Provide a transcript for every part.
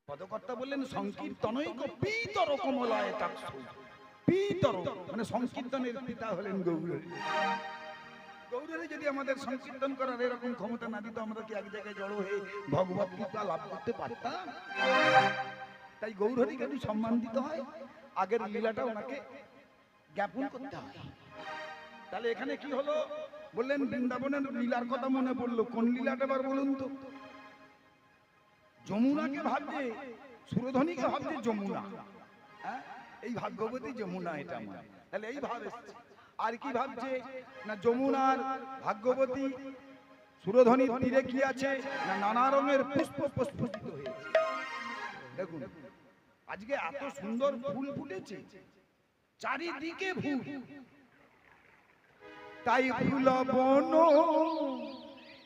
পদকর্তা বললেন সংকীর্তনৈক পিতর কমলায় টাকসু। পিতর মানে সংকীর্তনের পিতা হলেন গৌরহরি। গৌরহরি যদি আমাদের সংকীর্তন করার এরকম ক্ষমতা না দিত, আমরা কি এক জায়গায় জড়ো হয়ে ভগবত কৃপা লাভ করতে পারতাম? তাই গৌরহরিকে একটু সম্মান দিতে হয়, আগের লীলাটা ওনাকে জ্ঞাপন করতে হয়। তাহলে এখানে কি হলো বললেন, বৃন্দাবনের লীলার কথা মনে পড়লো। কোন লীলাটা এবার বলুন তো? যমুনাকে ভাবছে, সুরধনীকে ভাবছে যমুনা, হ্যাঁ এই ভাগ্যবতী যমুনা, এটা আমার। তাহলে এই ভাব এসছে। আর কি ভাবছে না, যমুনার ভাগ্যবতী সুরধনীর তীরে কি আছে না, নানা রঙের পুষ্প প্রস্ফুটিত হয়েছে। দেখুন আজকে এত সুন্দর ফুল ফুটেছে, চারিদিকে ফুল, তাই ফুল বন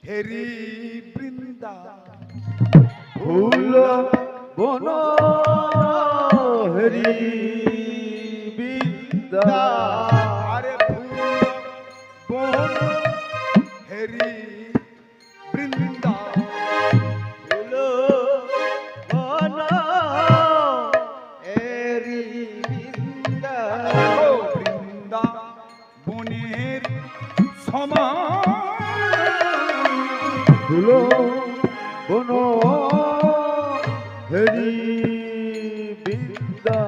হেরি বৃন্দা, ফুল বন হরি বিদ্যা। আরে ফুল বন হেরি বৃন্দা, ফুল বন হরি বিদ্যা। বৃন্দা বনের সমান, ফুল বন হরি বিদ্যা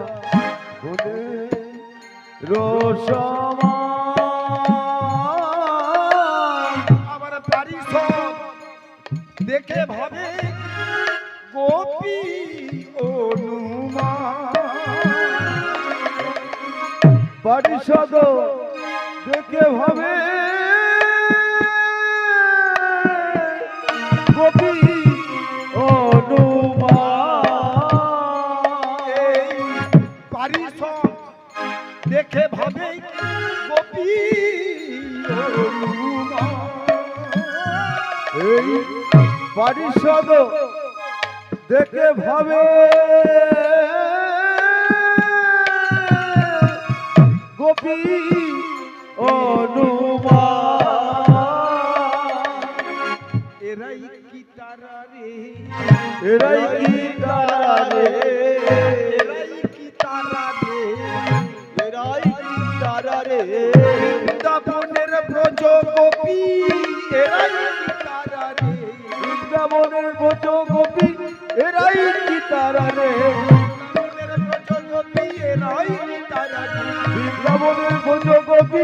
বনে রসমান। আবার পারিষদ দেখে ভাবে গোপী অনুমান, পারিষদ দেখে ভাবে গোপী অনুমান। এই পারিষদ দেখে ভাবে গোপী অনুমান। এই পারিষদ দেখে ভাবে গোপী অনুমান। এরাই কি তারা রে, এরাই কি তারা রে, এরাই কি তারা রে, এরাই কি তারা রে। বৃন্দাবনের ব্রজ গোপী, এরাই কি তারা রে, বৃন্দাবনের ব্রজ গোপী এরাই কি তারা রে। বৃন্দাবনের ব্রজ গোপী এরাই কি তারা রে, বৃন্দাবনের ব্রজ গোপী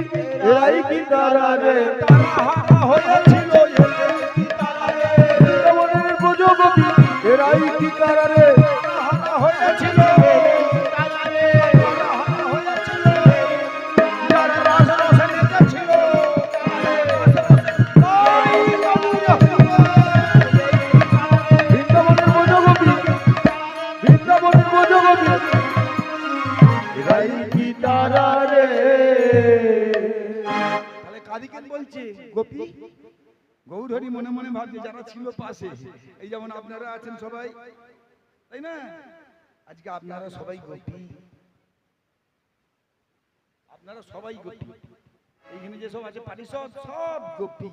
এরাই কি তারা রে। তারা হাহা হয়েছিল এরাই কি তারা রে, বৃন্দাবনের ব্রজ গোপী এরাই কি তারা রে। তারা হাহা হয়েছিল তারা রে, তারা হাহা হয়েছিল যারা রাস রসে নেচেছিল তারা রে, ওই বাবুরা বৃন্দাবনের ব্রজ গোপী, বৃন্দাবনের ব্রজ গোপী এরাই কি তারা রে। তাহলে কাদিকেন বলছে গোপী, গৌরহরি মনে মনে ভাবছে যারা ছিল পাশে, এই যেমন আপনারা আছেন সবাই, তাই না? আজকে আপনারা সবাই গোপী, আপনারা সবাই গোপী, এইখানে যে সব আছে পারিষদ সব গোপী,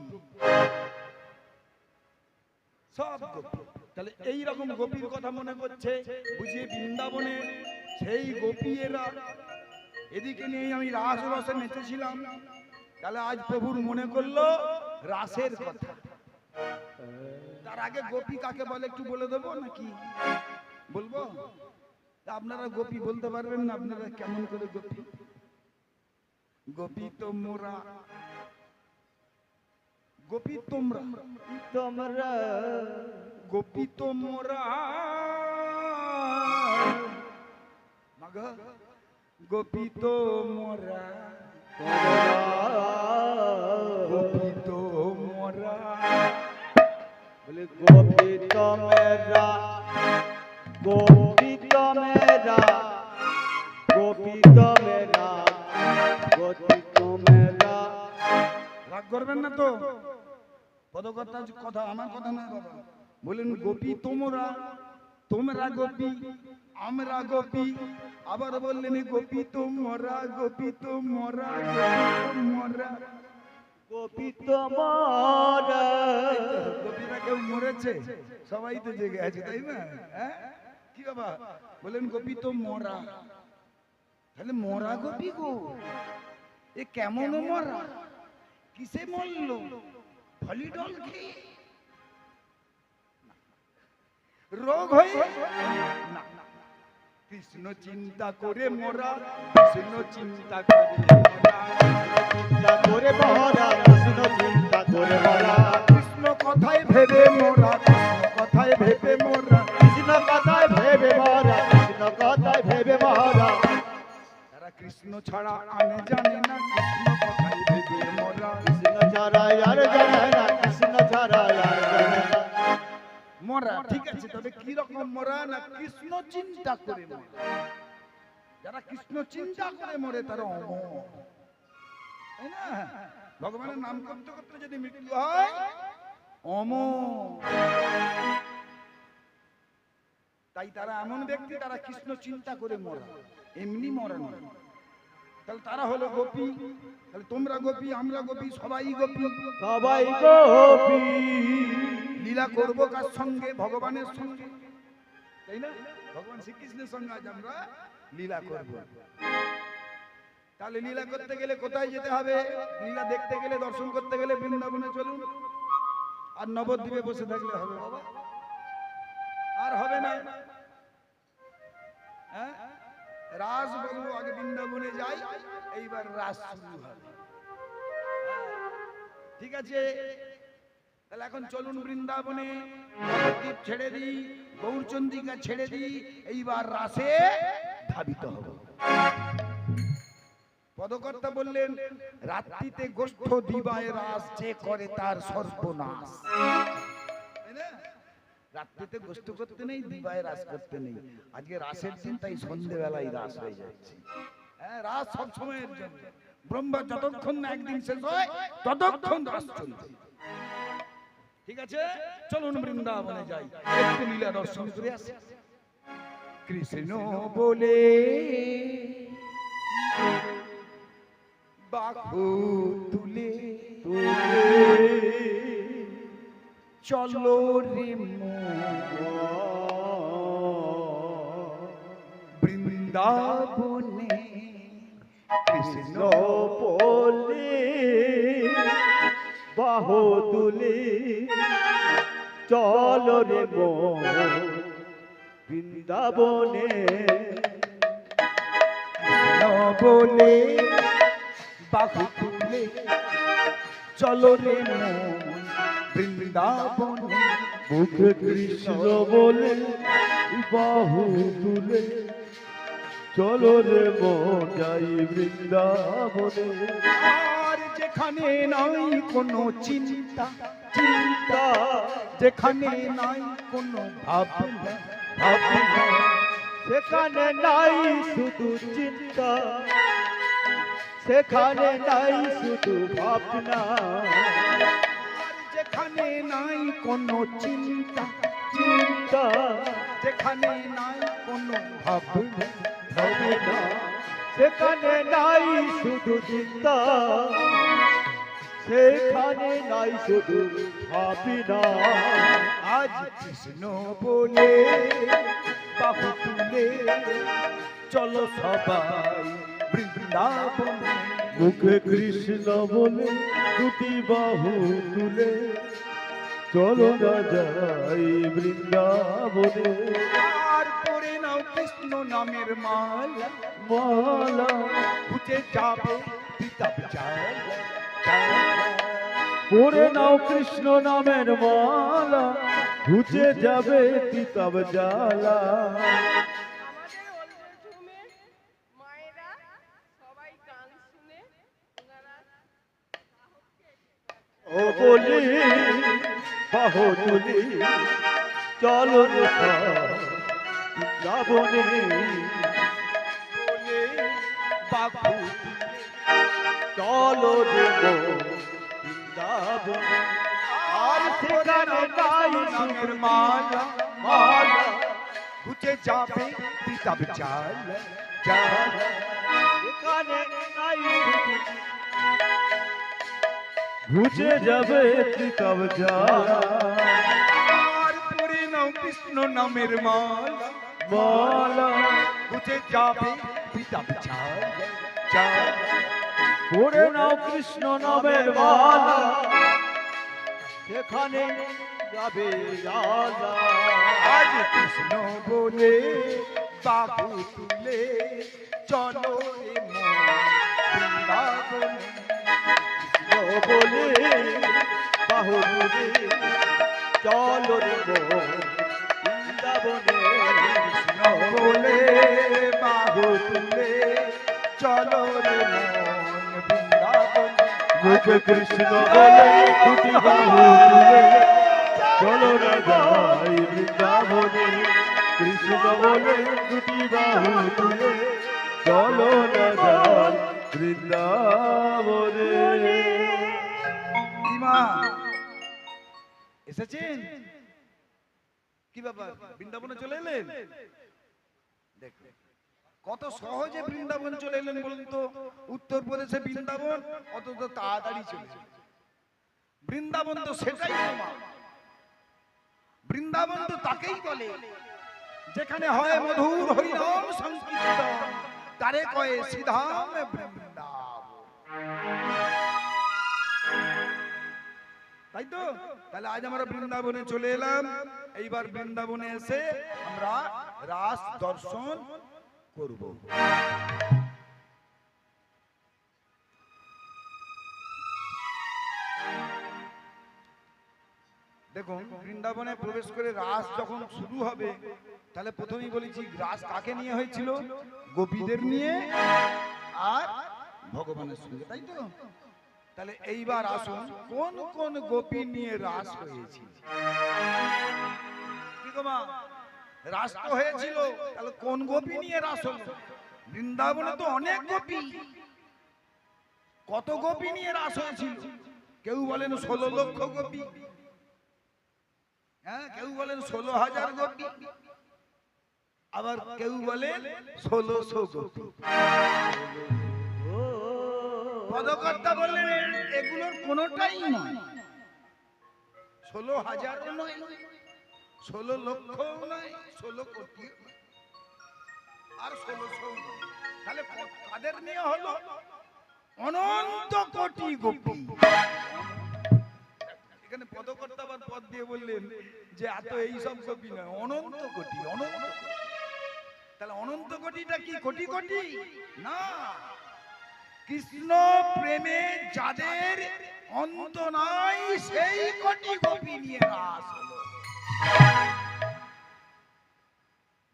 সব গোপী। তাহলে এই রকম গোপীর কথা মনে করছে, বুঝিয়ে বৃন্দাবনে সেই গোপী এরা, এদিকে নিয়ে আমি রাস রসে নেচেছিলাম। তাহলে আজ প্রভুর মনে করলো রাসের কথা। তার আগে গোপী কাকে বলে একটু বলে দেবো নাকি বলবো? তা আপনারা গোপী বলতে পারবেন না? আপনারা কেমন করে গোপী? গোপী তোমরা, গোপী তোমরা, তোমরা গোপী তোমরা, মাগো গোপী তোমরা, গোপী তোমরা, বলে গোপী তোমরা, গোপী তোমরা, গোপী তোমরা, গোপী তোমরা। রাগ করবেন না তো? পদকর্তার কথা, আমার কথা নয় বাবা। বলেন গোপী তোমরা, তোমরা গোপী, আমরা গোপী। আবার বললেন গোপী তোমরা, গোপী তোমরা, গোপী তোমরা। গোপী তোমরা, গোপীরা কেউ মরেছে? সবাই তো জেগে আছে, তাই না? হ্যাঁ, কি বাবা বলেন গোপী তো মরা, তাহলে মরা গোপী গো, এ কেমন মরা, কিসে মরল, ফলিডল খেয়ে, রোগ হয়ে না, কৃষ্ণ চিন্তা করে মরা, কৃষ্ণ চিন্তা করে মরা, চিন্তা করে মরা, কৃষ্ণ চিন্তা করে মরা, কৃষ্ণ কথায় ভেবে মরা, কৃষ্ণ কথায় ভেবে মরা, কৃষ্ণ কথায় ভেবে মরা, কৃষ্ণ কথায় ভেবে মরা। তারা কৃষ্ণ ছাড়া আনে জানে না, কৃষ্ণ কথায় ভেবে মরা, কৃষ্ণ ছাড়া আর জানে না, কৃষ্ণ ছাড়া আর জানে না। মরা। ঠিক আছে, তবে কি রকম মরা না, কৃষ্ণ চিন্তা করে মরা। যারা কৃষ্ণ চিন্তা করে মরে তারা অমর, তাই না? ভগবানের নাম করতে করতে যদি মৃত্যু হয় অমর। তাই তারা এমন ব্যক্তি, তারা কৃষ্ণ চিন্তা করে মরা, এমনি মরে না। তাহলে তারা হলো গোপী। তাহলে তোমরা গোপী, আমরা গোপী, সবাই গোপী। সবাই গোপী। লীলা করবো কার সঙ্গে? ভগবানের সঙ্গে, তাই না? ভগবান শ্রীকৃষ্ণের সঙ্গে আজ আমরা লীলা করব। তাহলে লীলা করতে গেলে কোথায় যেতে হবে? লীলা দেখতে গেলে, দর্শন করতে গেলে বৃন্দাবনে চলুন। আর নবদ্বীপে বসে থাকলে হবে বাবা? আর হবে না। হ্যাঁ, রাস বলবো, আগে বৃন্দাবনে যাই, এইবার রাস শুরু হবে। ঠিক আছে, তাহলে এখন চলুন বৃন্দাবনে, নবদ্বীপ ছেড়ে দিই, গৌরচন্দ্রিকা ছেড়ে দিই, এইবার রাসে ধাবিত হব। পদকর্তা বললেন, রাত্রিতে গোষ্ঠ দিবায় রাস যে করে তার সর্বনাশ। তাই না? রাত্রিতে গোষ্ঠ করতে নেই, দিবায় রাস করতে নেই। আজকে রাসের দিন, তাই সন্ধ্যেবেলায় রাস হয়ে যাচ্ছে। হ্যাঁ, রাস সব সময়ের জন্য। ব্রহ্মা যতক্ষণ না একদিন শেষ হয় ততক্ষণ রাস চলছে। ঠিক আছে, চলুন বৃন্দাবনে যাই, একটু লীলা দর্শন করে আসি। কৃষ্ণ বলে বাহু তুলে চলো রে বৃন্দাবনে, কৃষ্ণ বলে বাহু তুলে চলো রে মন বৃন্দাবনে, বলে বাহু তুলে চলো রে মন বৃন্দাবনে। মুখে কৃষ্ণ বলে বাহু তুলে চলো রে মন যাই বৃন্দাবনে। আর যেখানে নাই কোনো চিন্তা, চিন্তা যেখানে নাই কোনো ভাবনা, ভাবনা সেখানে নাই শুধু চিন্তা, সেখানে নাই শুধু ভাবনা। যেখানে নাই কোনো চিন্তা, চিন্তা যেখানে নাই কোনো ভাবনা, ভাবনা সেখানে নাই শুধু চিন্তা, সেখানে নাই শুধু ভাবনা। আজ কৃষ্ণ বলে বাহু তুলে চলো সবাই বৃন্দাবনে। মুখে কৃষ্ণ বলে দুটি বাহু তুলে চলো না যাই বৃন্দাবনে। আর পরে নাও কৃষ্ণ নামের মালা, মালা খুঁজে যাবে পিতা চাল। পরে নাও কৃষ্ণ নামের মালা, ঘুচে যাবে তিতাব জ্বালা। আমাদের ওল্ড রুমের মায়েরা সবাই গান শুনে ওনারা সাহসকে ও বলি বাহু তুলি চলো রে বৃন্দাবনে। বলে বাহু চলো রে বৃন্দাবনে। আর সেখানে নাই নামের মালা, মালা খুঁজে যাবে পিতা চাল। সেখানে নাই ঘুচে যাবে তিতাব জ্বালা। আর পরে নাও কৃষ্ণ নামের মালা, মালা ঘুচে যাবে পিতা পড়ে নাও কৃষ্ণ নামের মালা সেখানে যাবে জালা আজ কৃষ্ণ বলে বাবু তুলে চলো রে মন বৃন্দাবনে। বলে বাহুরে চলো রে বৃন্দাবনে কৃষ্ণ বলে বাবু তুলে চলো রে মন বৃন্দাবনে। মুখে কৃষ্ণ বলে দুটি বাহু তুলে চলো না যাই বৃন্দাবনে কৃষ্ণ বলে দুটি বাহু তুলে চলো না যাই বৃন্দাবনে। ইমা এসেছেন? কি ব্যাপার, বৃন্দাবনে চলে এলেন? দেখুন কত সহজে বৃন্দাবন চলে এলেন বলুন তো। উত্তরপ্রদেশে বৃন্দাবন অত তো তাড়াতাড়ি চলে এলেন। বৃন্দাবন তো সেটাই তোমার। বৃন্দাবন তো তাকেই বলে যেখানে হয় মধুর হরিনাম সংকীর্তন, তারে কয়ে সিধাম বৃন্দাবন। তাই তো? তাহলে আজ আমরা বৃন্দাবনে চলে এলাম। এইবার বৃন্দাবনে এসে আমরা রাস দর্শন করব। দেখুন বৃন্দাবনে প্রবেশ করে রাস যখন শুরু হবে, তাহলে প্রথমেই বলেছি রাস কাকে নিয়ে হয়েছিল? গোপীদের নিয়ে আর ভগবানের সঙ্গে, তাই তো? তাহলে এইবার আসুন কোন কোন গোপী নিয়ে রাস হয়েছিল। কি গো মা, রাস তো হয়েছিল, তাহলে কোন গোপী নিয়ে রাস হলো? বৃন্দাবনে তো অনেক গোপী। কত গোপী নিয়ে রাস হয়েছিল? কেউ বলেন 16 লক্ষ গোপী, হ্যাঁ, কেউ বলেন 16,000 গোপী, আবার কেউ বলেন 1600 গোপী। পদকর্তা বললেন এগুলোর কোনোটাই নয়। 16,000ও নয়, 16 লক্ষও নয়, 16 কোটি আর 1600 নয়। তাহলে কাদের নিয়ে হলো? অনন্ত কোটি গোপী। এখানে পদকর্তা আবার পদ দিয়ে বললেন যে এত এইসব গোপী নয়, অনন্ত কোটি, অনন্ত কোটি। তাহলে অনন্ত কোটিটা কি কোটি কোটি না? কৃষ্ণ প্রেমে যাদের অন্ত নাই সেই কোটি গোপী নিয়ে রাস হলো।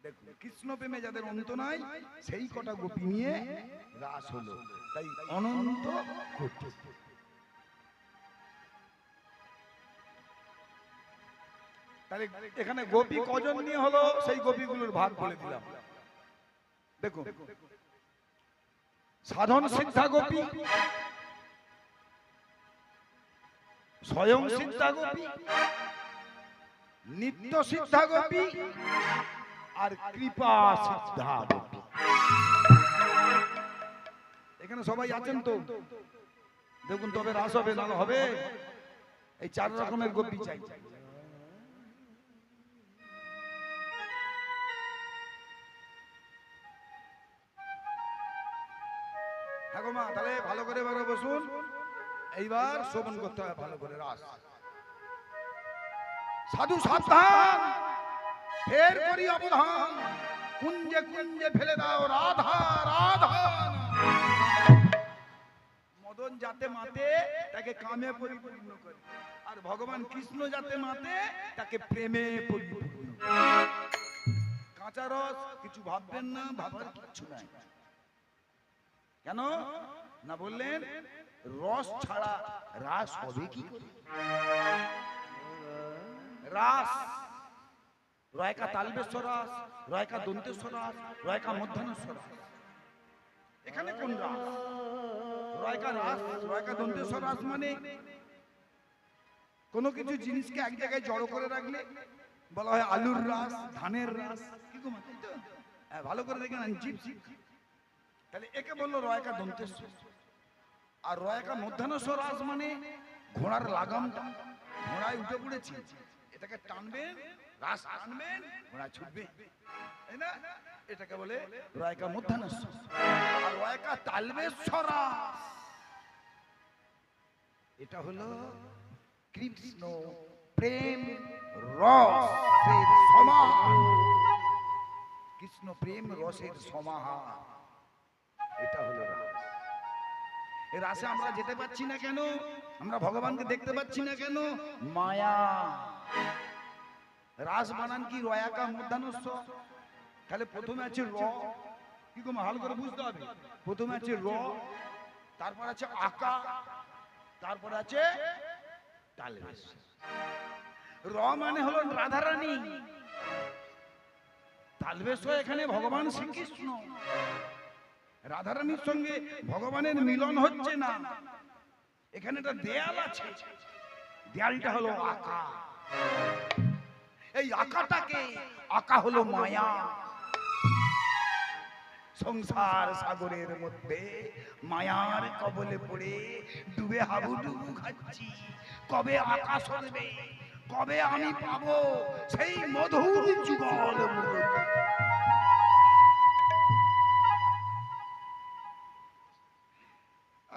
দেখুন কৃষ্ণ প্রেমে যাদের অন্ত নাই সেই কটা গোপী নিয়ে রাস হলো, তাই অনন্ত কোটি। তাহলে এখানে গোপী কজন নিয়ে হলো সেই গোপীগুলোর ভাগ বলে দিলাম। দেখুন সাধন সিদ্ধা গোপী, স্বয়ং সিদ্ধা গোপী, নিত্য সিদ্ধা গোপী আর কৃপা সিদ্ধা গোপী। এখানে সবাই আছেন তো? দেখুন তবে রাস হবে, না হবে? এই 4 রকমের গোপী চাই। হ্যাঁ গো মা, তাহলে ভালো করে এবারে বসুন। এইবার শ্রবণ করতে হবে ভালো করে রাস। সাধু সাবধান, ফের করি অবধান, কুঞ্জে কুঞ্জে ফেলে দাও রাধা রাধা। মদন যাতে মাতে তাকে কামে পরিপূর্ণ করে, আর ভগবান কৃষ্ণ যাতে মাতে তাকে প্রেমে পরিপূর্ণ। কাঁচা রস কিছু ভাববেন না, ভাবার কিছু নাই। কেন না বললেন রস ছাড়া রাস হবে কি করে? রাস রয়কা তালবেশ্বর রাস, রয়কা দন্তেশ্বর রাস, রয়কা মধ্যাহ্নেশ্বর রাস। এখানে কোন রাস? রয়কা রাস, রয়কা দন্তেশ্বর রাস মানে কোনো কিছু জিনিসকে এক জায়গায় জড়ো করে রাখলে বলা হয় আলুর রাস, ধানের রাস। কি গো মা, তাই তো? ভালো করে দেখেন জীব। তাহলে একে বললো রয়কা দন্তেশ্বর। আর রয়কা মধ্যাহ্নেশ্বর রাস মানে ঘোড়ার লাগামটা, ঘোড়ায় উঠে পড়েছি, এটাকে টানবেন, রাস টানবেন ঘোড়া ছুটবে, তাই না? এটাকে বলে রয়কা মধ্যাহ্নস্ব। আর রয়কা তালবেশ্বর রাস, এটা হলো কৃষ্ণ প্রেম রসের সমাহার। কৃষ্ণ প্রেম রসের সমাহার, এটা হলো রাস। এই রাসে আমরা যেতে পারছি না কেন? আমরা ভগবানকে দেখতে পাচ্ছি না কেন? মায়া। রাস বানান কি? রয়াকা মধ্যাহ্নস্ব। তাহলে প্রথমে আছে র, কি কম হাল করে বুঝতে হবে। প্রথমে আছে র, তারপর আছে আকা, তারপর আছে তালবেশ্বর। র মানে হলো রাধারানী, তালবেশ্বর এখানে ভগবান শ্রীকৃষ্ণ। রাধারানীর সঙ্গে ভগবানের মিলন হচ্ছে না, এখানে একটা দেয়াল আছে, দেয়ালটা হলো আকা। এই আকাটাকে, আকা হলো মায়া। সংসার সাগরের মধ্যে মায়ার কবলে পড়ে ডুবে হাবুডুবু খাচ্ছি। কবে আকাশ হবে, কবে আমি পাবো সেই মধুর যুগল মুরুদ।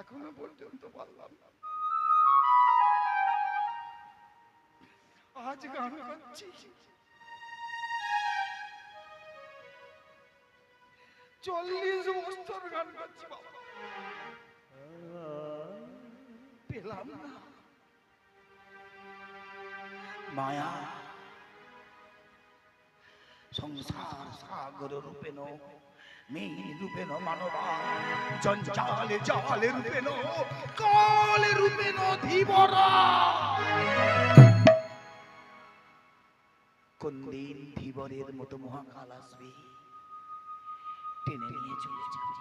এখনো পর্যন্ত পারলাম না। আজ গান গাচ্ছি, 40 বছর গান গাচ্ছি বাবা, পেলাম না। মায়া সংসার সাগর রূপেণ মেঘ রূপেণ মানবা, জঞ্জালে জালে রূপেণ কালে রূপেণ ধীবরা। কোন দিন ধীবরের মতো মহাকাল আসবে, টেনে নিয়ে চলে যাবে।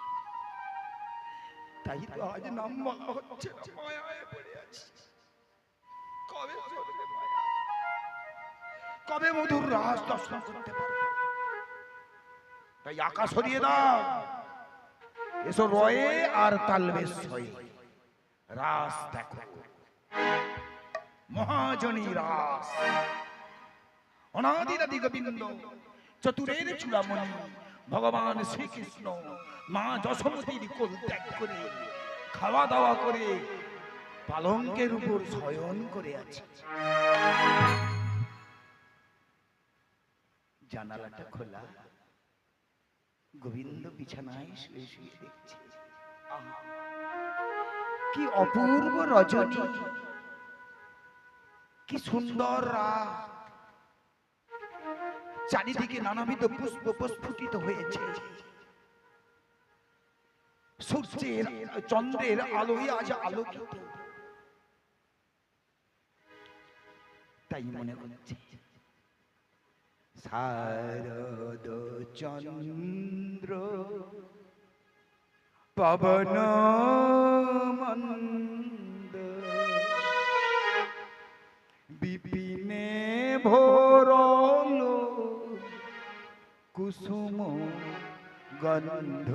তাই তো আজ নাম বলা হচ্ছে না, মায়ায় পড়ে আছি। কবে চলবে মায়া, কবে মধুর রাস দর্শন করতে পারবে? তাই আকাশ সরিয়ে দাও, এসো রয়ে আর তালবেশ্বরে রাস দেখো। মহাজনী রাস, অনাদিরাদি গোবিন্দ চতুরের চূড়ামণি ভগবান শ্রীকৃষ্ণ মা যশোমতীর কোল ত্যাগ করে খাওয়া দাওয়া করে পালঙ্কের উপর শয়ন করে আছে। জানালাটা খোলা, গোবিন্দ বিছানায় শুয়ে শুয়ে দেখছে। আহা, কি অপূর্ব রজনী, কি সুন্দর রাত। চারিদিকে নানাবিধ পুষ্প প্রস্ফুটিত হয়েছে, সূর্যের চন্দ্রের আলোয় আজ আলোকিত। তাই মনে হচ্ছে শারদ চন্দ্র পবন মন্দ বিপিনে ভোরল কুসুম গন্ধ।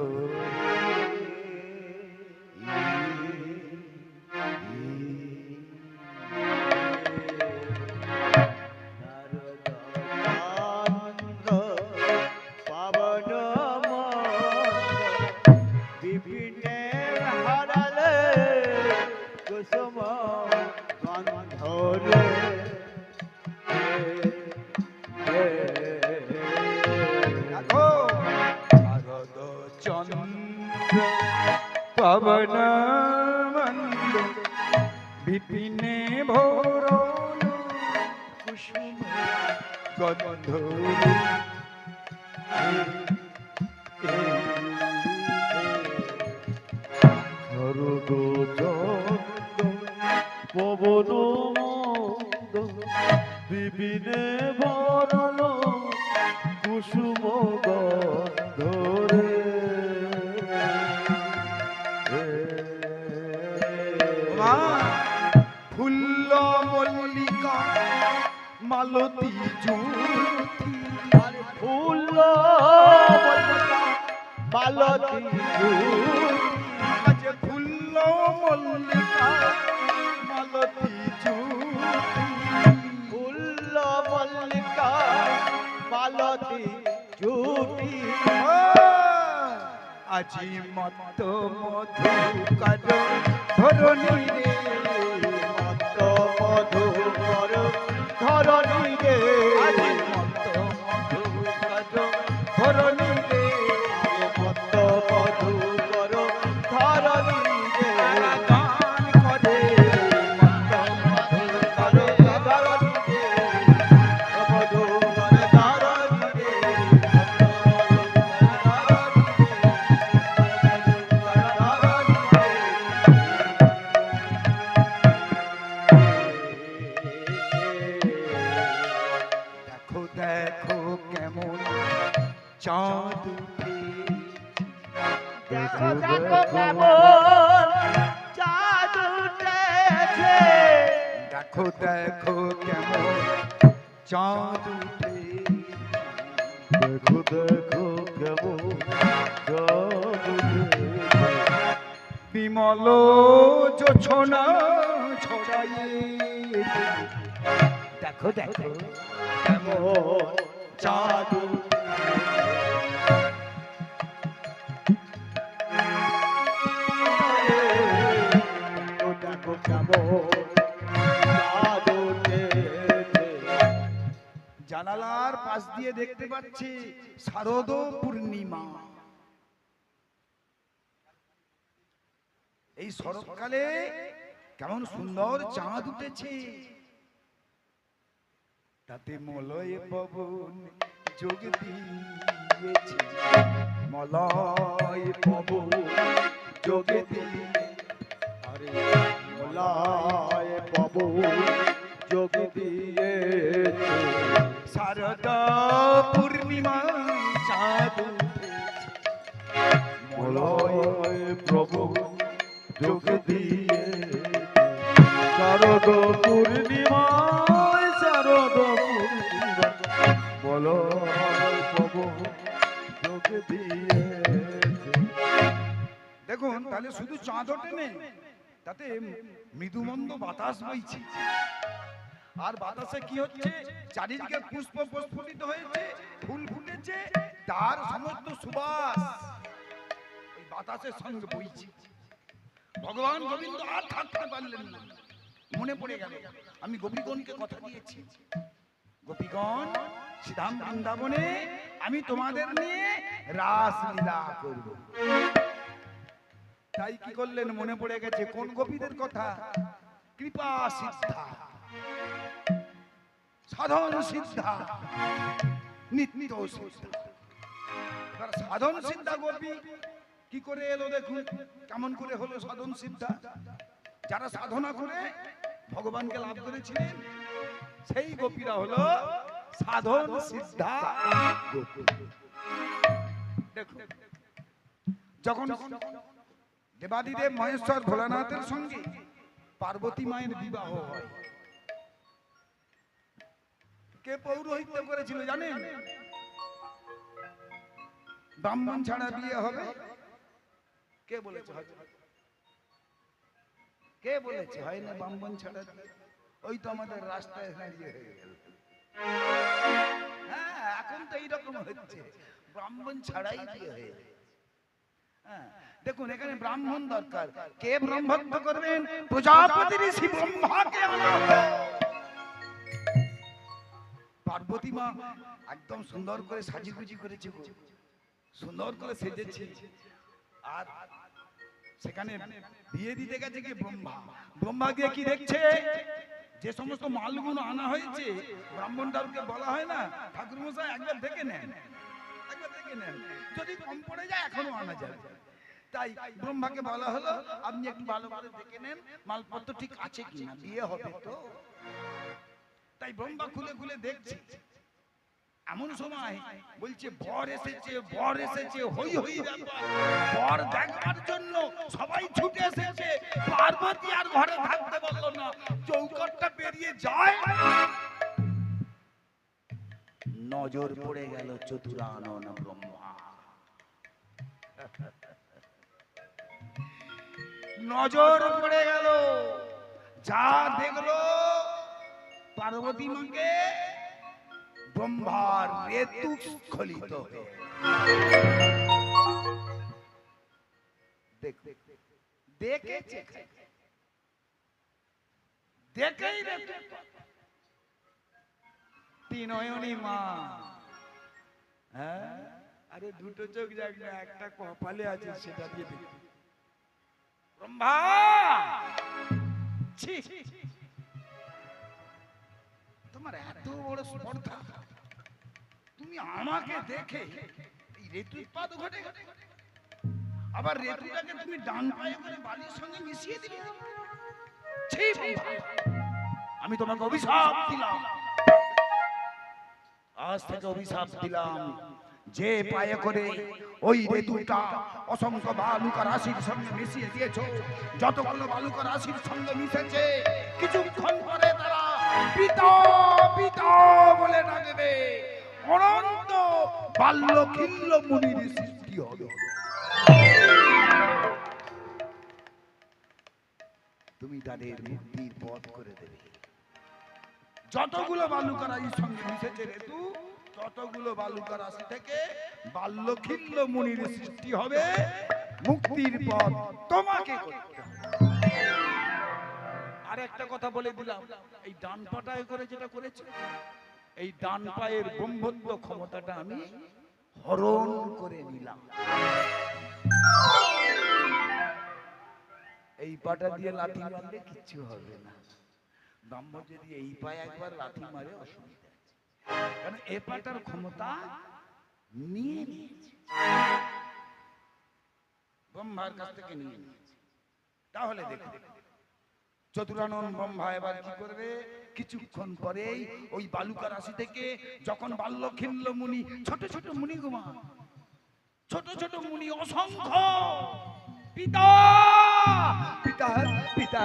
পবন মন্দ বিপিনে ভোর কুসুম গন্ধ। শরদ পবন মন্দ বিপিনে ভরল কুসুম গন্ধ রে। ফুল্ল মল্লিকা মালতী জ্যোতি, ফুল্ল মালতী আজ ফুল্ল মল্লিকা মালতী জ্যোতি, ফুল্ল মল্লিকা জুটি আজি মত মধুকর ধরণী রে মত মধুকর ধরণী রে আজি মত মধুকর ধরণী রে মত মধুকর ধরণী রে গান করে মত মধুকর ধরণী রে মধুকর ধরণী রে দেখো দেখো কেমন চাঁদ উঠে দেখো দেখো কেমন চাঁদ উঠেছে দেখো দেখো কেমন চাঁদ উঠে দেখো দেখো কেমন চাঁদ উঠেছে বিমল জোছনা ছড়াইয়ে দেখো দেখো কেমন কেমন চাঁদ দেখো কেমন চাঁদ উঠেছে জানালার পাশ দিয়ে দেখতে পাচ্ছি শারদ পূর্ণিমা। এই শরৎকালে কেমন সুন্দর চাঁদ উঠেছে, তাতে মলয় পবন যোগ দিয়েছে, মলয় পবন যোগ দিয়ে আরে মলায় পাবো যোগ দিয়ে শারদা পূর্ণিমা চাঁদ উঠেছে, মলয় প্রভু যোগ দিয়ে শারদ পূর্ণিমায় শারদ পূর্ণিমা মলয় প্রভু যোগ দিয়ে দেখুন তাহলে শুধু চাঁদ ওঠে নেই, তাতে মৃদুমন্দ বাতাস বইছে, আর বাতাসে কি হচ্ছে, চারিদিকে পুষ্প প্রস্ফুটিত হয়েছে, ফুল ফুটেছে, তার সমস্ত সুবাস ওই বাতাসের সঙ্গে বইছে। ভগবান গোবিন্দ আর থাকতে পারলেন না, মনে পড়ে গেল আমি গোপীগণকে কথা দিয়েছি, গোপীগণ শ্রীধাম বৃন্দাবনে আমি তোমাদের নিয়ে রাসলীলা করব। তাই কি করলেন, মনে পড়ে গেছে কোন গোপীদের কথা, কৃপা সিদ্ধা, সাধন সিদ্ধা, নিত্য সিদ্ধা। এবার সাধন সিদ্ধা গোপী কি করে এলো দেখুন, কেমন করে হলো সাধন সিদ্ধা। যারা সাধনা করে ভগবানকে লাভ করেছিলেন সেই গোপীরা হলো সাধন সিদ্ধা গোপী। দেখুন যখন দেবাদিদেব মহেশ্বর ভোলানাথের সঙ্গে পার্বতী মায়ের বিবাহ হয়, কে পৌরোহিত্য করেছিল জানেন? ব্রাহ্মণ ছাড়া বিয়ে হবে? কে বলেছে? কে বলেছে হয় না ব্রাহ্মণ ছাড়া বিয়ে? ওই তো আমাদের রাস্তায় দাঁড়িয়ে হয়ে গেল। হ্যাঁ, এখন তো এইরকম হচ্ছে, ব্রাহ্মণ ছাড়াই বিয়ে হয়ে যায়। হ্যাঁ, দেখুন এখানে ব্রাহ্মণ দরকার, কে ব্রহ্মত্ব করবেন? প্রজাপতি ঋষি ব্রহ্মাকে আনা হলো। পার্বতী মা একদম সুন্দর করে সাজিগুজি করেছে, সুন্দর করে সেজেছে, আর সেখানে বিয়ে দিতে গেছে কি ব্রহ্মা। ব্রহ্মা গিয়ে কি দেখছে, যে সমস্ত মালগুলো আনা হয়েছে, ব্রাহ্মণটাকে বলা হয় না ঠাকুর মশাই একবার দেখে নেন, একবার দেখে নেন, যদি কম পড়ে যায় এখনো আনা যাবে। তাই ব্রহ্মাকে বলা হলো আপনি একটু ভালো করে দেখে নেন মালপত্র ঠিক আছে কিনা, বিয়ে হবে তো। তাই ব্রহ্মা খুলে খুলে দেখছে, এমন সময় বলছে বর এসেছে, বর এসেছে, হই হই ব্যাপার। বর দেখবার জন্য সবাই ছুটে এসেছে, পার্বতী আর ঘরে থাকতে পারলো না, চৌকাঠটা পেরিয়ে যায়, নজর পড়ে গেল চতুরানন ব্রহ্মা। নজর পড়ে গেল, যা দেখলো পার্বতী মাকে ব্রহ্মার ঋতু স্খলিত হয়ে দেখেছে দেখেই ঋতু তিনয়নী মা। হ্যাঁ, আরে দুটো চোখ যাক না, একটা কপালে আছে সেটা দিয়ে দেখি। ব্রহ্মা ছি, তোমার এত বড় স্পর্ধা, তুমি আমাকে দেখে এই ঋতুৎপাত ঘটে, আবার ঋতুটাকে তুমি ডান পায়ে করে বালির সঙ্গে মিশিয়ে দিলে। ছি ব্রহ্মা, আমি তোমাকে অভিশাপ দিলাম, আজ থেকে অভিশাপ দিলাম, যে পায়ে করে ওই ঋতুটা অসংখ্য বালুকা রাশির সঙ্গে মিশিয়ে দিয়েছো, যতগুলো বালুকা রাশির সঙ্গে মিশেছে কিছুক্ষণ পরে তারা পিতা পিতা বলে ডাকবে, অনন্ত বাল্যখিল্য মুনির সৃষ্টি হবে। তুমি তাদের মুক্তির পথ করে দেবে। যতগুলো বালুকা রাশির সঙ্গে মিশেছে ঋতু, ততগুলো বালুকা রাশি থেকে বাল্যখিল্য মুনির সৃষ্টি হবে, মুক্তির পথ তোমাকে করতে হবে। আর একটা কথা বলে দিলাম, এই ডান পাটায় করে যেটা করেছে, এই ডান পায়ের ব্রহ্মত্ব ক্ষমতাটা আমি হরণ করে নিলাম। এই পাটা দিয়ে লাথি মারলে কিচ্ছু হবে না, ব্রহ্ম যদি এই পায়ে একবার লাথি মারে অসুবিধা আছে, কারণ এ পাটার ক্ষমতা নিয়ে নিয়েছে, ব্রহ্মার কাছ থেকে নিয়ে নিয়েছে। তাহলে দেখো চতুরানন ব্রহ্মা এবার কি করবে, কিছুক্ষণ পরেই ওই বালুকা রাশি থেকে যখন বাল্যখিল্য মুনি, ছোট ছোট মুনি গুমা, ছোট ছোট মুনি অসংখ্য, পিতা পিতা পিতা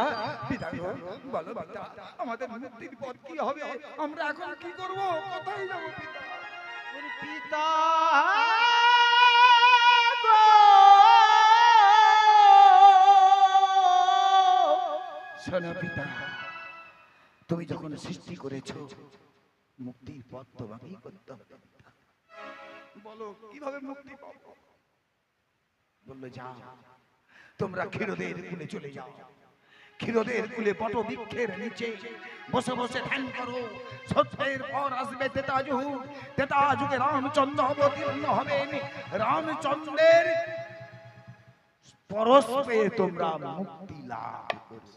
পিতা গো, বলো পিতা, আমাদের মুক্তির পথ কি হবে, আমরা এখন কি করব, কোথায় যাব পিতা? পিতা শোনো পিতা, তুমি যখন সৃষ্টি করেছো, মুক্তির পথ তোমাকেই করতে হবে। বলো কিভাবে মুক্তি পাবো? বললো যাও, তোমরা ক্ষীরোদের কুলে চলে যাও, ক্ষীরোদের কুলে বটবৃক্ষের নিচে বসে বসে ধ্যান করো, সত্যের পর আসবে তেতা যুগ, তেতা যুগে রামচন্দ্র অবতীর্ণ হবেন, রামচন্দ্রের পরশ পেয়ে তোমরা মুক্তি লাভ করো।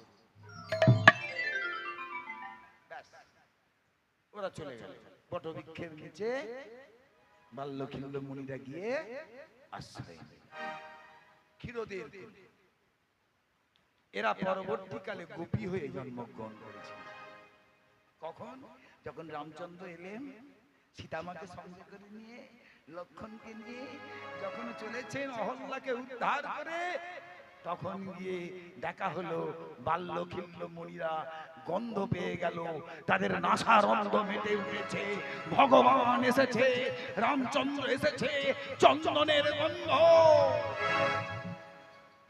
ওরা চলে গেল বটবৃক্ষের নিচে, বাল্যখিল্য মুনিরা গিয়ে আশ্রয় নিল ক্ষীরোদের কুলে। এরা পরবর্তীকালে গোপী হয়ে জন্মগ্রহণ করেছিল। কখন? যখন রামচন্দ্র এলেন সীতামাকে সঙ্গে করে নিয়ে, লক্ষণকে নিয়ে যখন চলেছেন অহল্যাকে উদ্ধার করে, তখন গিয়ে দেখা হলো বাল্যখিল্য মুনিরা গন্ধ পেয়ে গেল, তাদের নাসারন্ধ মেটে উঠেছে, ভগবান এসেছে, রামচন্দ্র এসেছে, চন্দনের গন্ধ,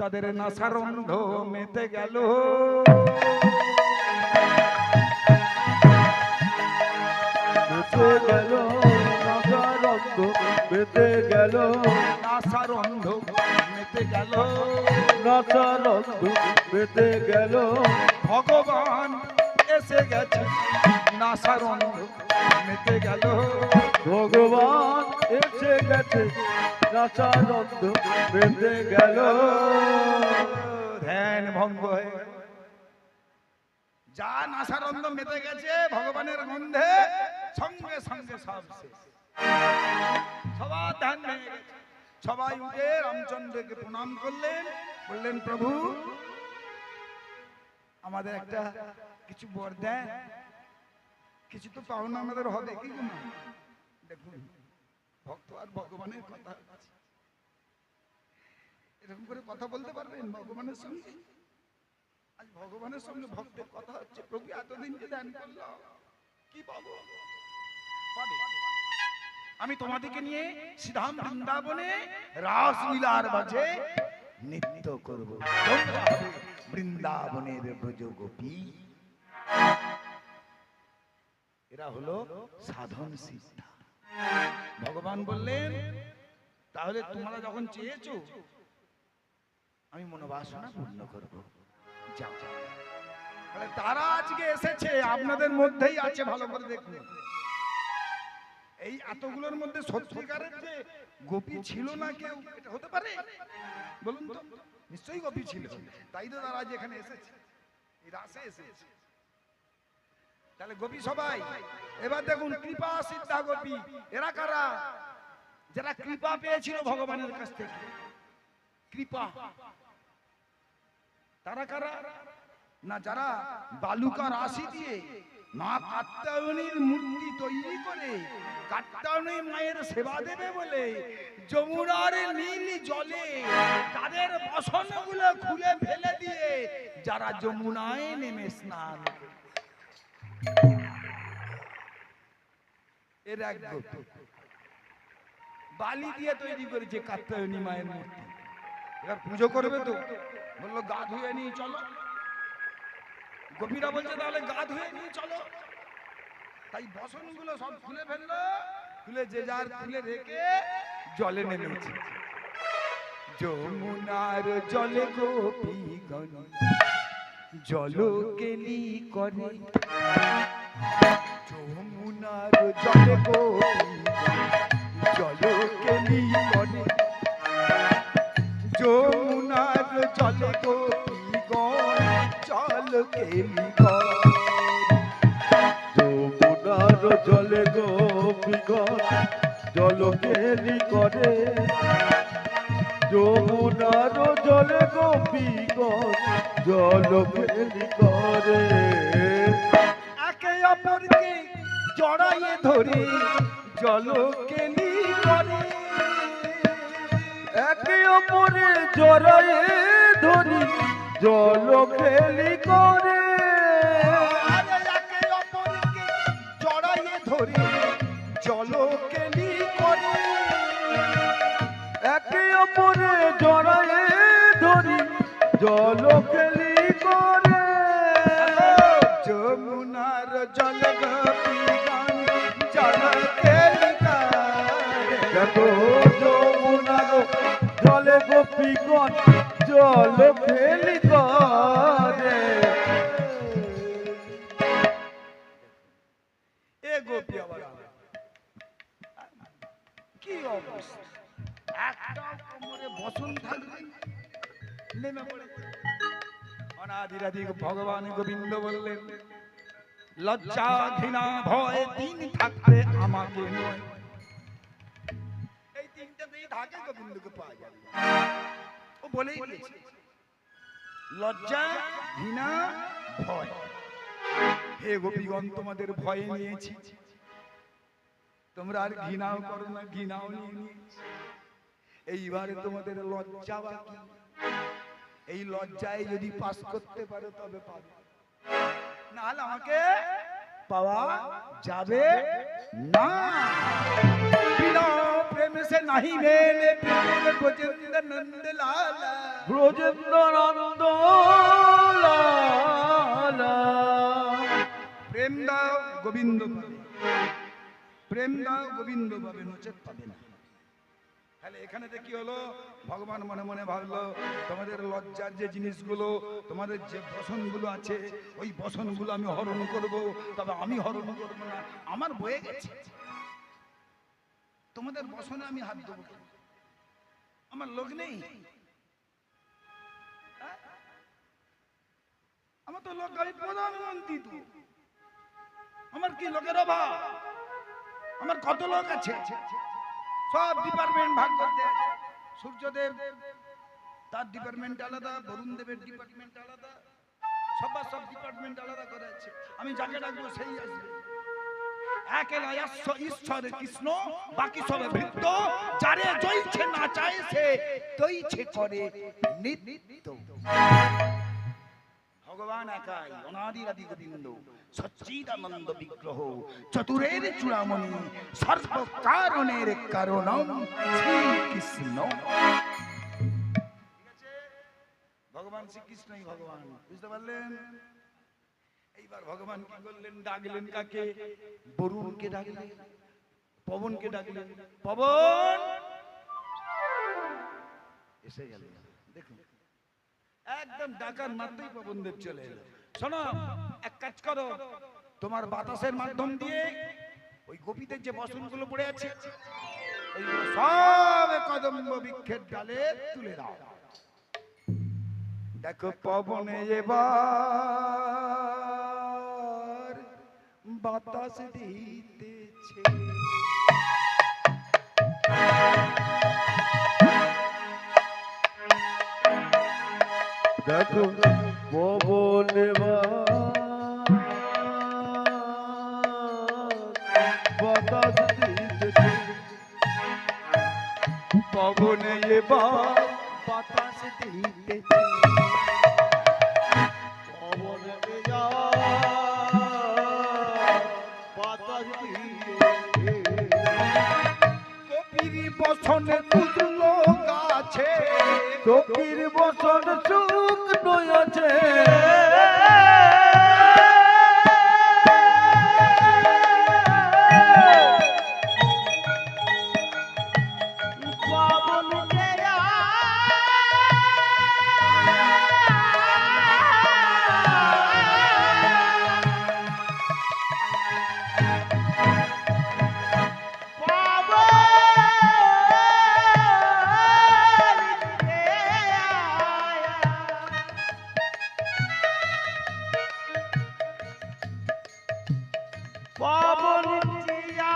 তাদের নাসারন্ধ মেতে গেল। মেতে গেল নাসারন্ধ, মেতে গেল নাসারন্ধ মেতে গেল, নাসারন্ধ মেতে গেল, ভগবান এসে গেছে, নাসারন্ধ মেতে গেল, ভগবান এসে গেছে, নাসারন্ধ মেতে গেল। ধ্যান ভঙ্গ হয়ে গেল। যা নাসারন্ধ মেতে গেছে ভগবানের গন্ধে, সঙ্গে সঙ্গে সব শেষ, সবার ধ্যান ভেঙে গেছে। সবাই উঠে রামচন্দ্রকে প্রণাম করলেন, বললেন প্রভু আমাদের একটা কিছু বর দেন, কিছু তো পাওনা আমাদের হবে কি না। দেখুন ভক্ত আর ভগবানের কথা আছে, এরকম করে কথা বলতে পারবেন ভগবানের সঙ্গে? আজ ভগবানের সঙ্গে ভক্তের কথা হচ্ছে, প্রভু এতদিন যে ধ্যান করলো কি পাবো? পাবে। আমি তোমাদেরকে নিয়ে সিধাম বৃন্দাবনে রাসলীলার মাঝে নৃত্য করব, তোমরা হবে বৃন্দাবনের ব্রজ গোপী। এরা হলো সাধন সিদ্ধা। ভগবান বললেন তাহলে তোমরা যখন চেয়েছো আমি মনোবাসনা পূর্ণ করব, যাও। তাহলে তারা আজকে এসেছে, আপনাদের মধ্যেই আছে, ভালো করে দেখুন। এই এতগুলোর মধ্যে সত্যিকারের যে গোপী ছিল না কেউ, এটা হতে পারে? বলুন তো, নিশ্চয়ই গোপী ছিল, তাই তো তারা আজ এখানে এসেছে, এই রাসে এসেছে। তাহলে গোপী সবাই। এবার দেখুন কৃপা সিদ্ধা গোপী, এরা কারা? যারা কৃপা পেয়েছিল ভগবানের কাছ থেকে, কৃপা। তারা কারা? না যারা বালুকা রাশি দিয়ে মা কাত্যায়নীর মূর্তি তৈরি করে কাত্যায়নী মায়ের সেবা দেবে বলে যমুনার নীল জলে তাদের বসনগুলো খুলে ফেলে দিয়ে যারা যমুনায় নেমে স্নান করে। এর এক গোপী বালি দিয়ে তৈরি করেছে কাত্যায়নী মায়ের মূর্তি। এবার পুজো করবে তো, বললো গা ধুয়ে নিয়ে চলো। গোপীরা বলছে তাহলে গা ধুয়ে নিয়ে চলো। তাই বসনগুলো সব খুলে ফেললো, খুলে যে যার খুলে রেখে জলে নেমেছে। যমুনার জলে গোপীগণ জল কেলি করে, যমুনার জলে গোপীগণ জল কেলি করে, যমুনার জলে গোপীগণ জল কেলি করে, যমুনার জলে গোপীগণ জল কেলি করে, যমুনার জলে গোপীগণ জল কেলি করে। একে অপরকে জড়াইয়ে ধরে জল কেলি করে, একে অপরে জড়ায়ে ধরি জল কেলি করে, আরে একে অপরকে জড়াইয়ে ধরে জল কেলি করে, একে অপরে জড়ায়ে ধরি জল কেলি করে। যমুনার জল গোপীগণ জল কেলি করে, দেখো যমুনার জলে গোপীগণ জল কেলি করে। এ গোপী আবার কি অবস্থা, একটা কোমরে বসন থাকবে নেমে পড়ে। অনাদিরাদি ভগবান গোবিন্দ বললেন লজ্জা ঘৃণা ভয় তিন থাকতে আমাকে নয়। এই তিনটাতেই থাকে গোবিন্দকে পাওয়া যাবে। ও বলেই দিয়েছে লজ্জা ঘৃণা ভয়। হে গোপীগণ তোমাদের ভয়ে নিয়েছি, তোমরা আর ঘৃণাও করো না, ঘৃণাও নিয়ে নিয়েছি। এইবারে তোমাদের লজ্জা বাকি, এই লজ্জায় যদি পাস করতে পারো তবে পাবে, না হলে আমাকে পাওয়া যাবে না। বিনা প্রেম সে নাহি মেলে প্রেমের ব্রজেন্দ্র নন্দ লালা, ব্রজেন্দ্র নন্দ লালা। প্রেম দাও গোবিন্দ পাবে, প্রেম দাও গোবিন্দ পাবে, নচেত পাবে না। তাহলে এখানে কি হলো? ভগবান মনে মনে ভাবলো তোমাদের লজ্জার যে জিনিসগুলো, তোমাদের যে বসনগুলো আছে, ওই বসনগুলো আমি হরণ করব। তবে আমি হরণ করব না, আমার বয়ে গেছে। তোমাদের বসনে আমি হাত দেবো, আমার লোক নেই। আমার তো লোক, আমি প্রধানমন্ত্রী, তো আমার কি লোকের অভাব? আমার কত লোক আছে, সব ডিপার্টমেন্ট ভাগ করতে আছে। সূর্যদেব তার ডিপার্টমেন্ট আলাদা, বরুণ দেবের ডিপার্টমেন্ট আলাদা, সবার সব ডিপার্টমেন্ট আলাদা করে আছে। আমি যাকে ডাকবো সেই আসবে। একেলা ঈশ্বর কৃষ্ণ, বাকি সব ভৃত্য, যারে জইছে না চাইছে তইছে করে নিত্য। ভগবান একাই অনাদিরাদি গোবিন্দ, সচ্চিদানন্দ বিগ্রহ, চতুরের চূড়ামণি, সর্ব কারণের কারণম শ্রীকৃষ্ণ। ভগবান শ্রীকৃষ্ণই ভগবান, বুঝতে পারলেন? এইবার ভগবান কি করলেন? ডাকলেন কাকে? বরুণকে ডাকলেন, পবনকে ডাকলেন। পবন এসে গেল। দেখুন একদম ডাকার মাত্রই পবনদেব চলে এলো। শোনো, এক কাজ করো, তোমার বাতাসের মাধ্যম দিয়ে ওই গোপীদের যে বসনগুলো পড়ে আছে ওইগুলো সব কদম্ব বৃক্ষের ডালে তুলে দাও। দেখো পবনে এবার বাতাস দিতেছে। দেখো পবন বাতাস দিতেছে, পবনে এবার বাতাস দিতেছে। পবন বাতাস দিতেছে। কপির বসনে তুললো গাছে, সখীর বসন সুখ নয়াছে, পবন জেয়া পবন জিয়া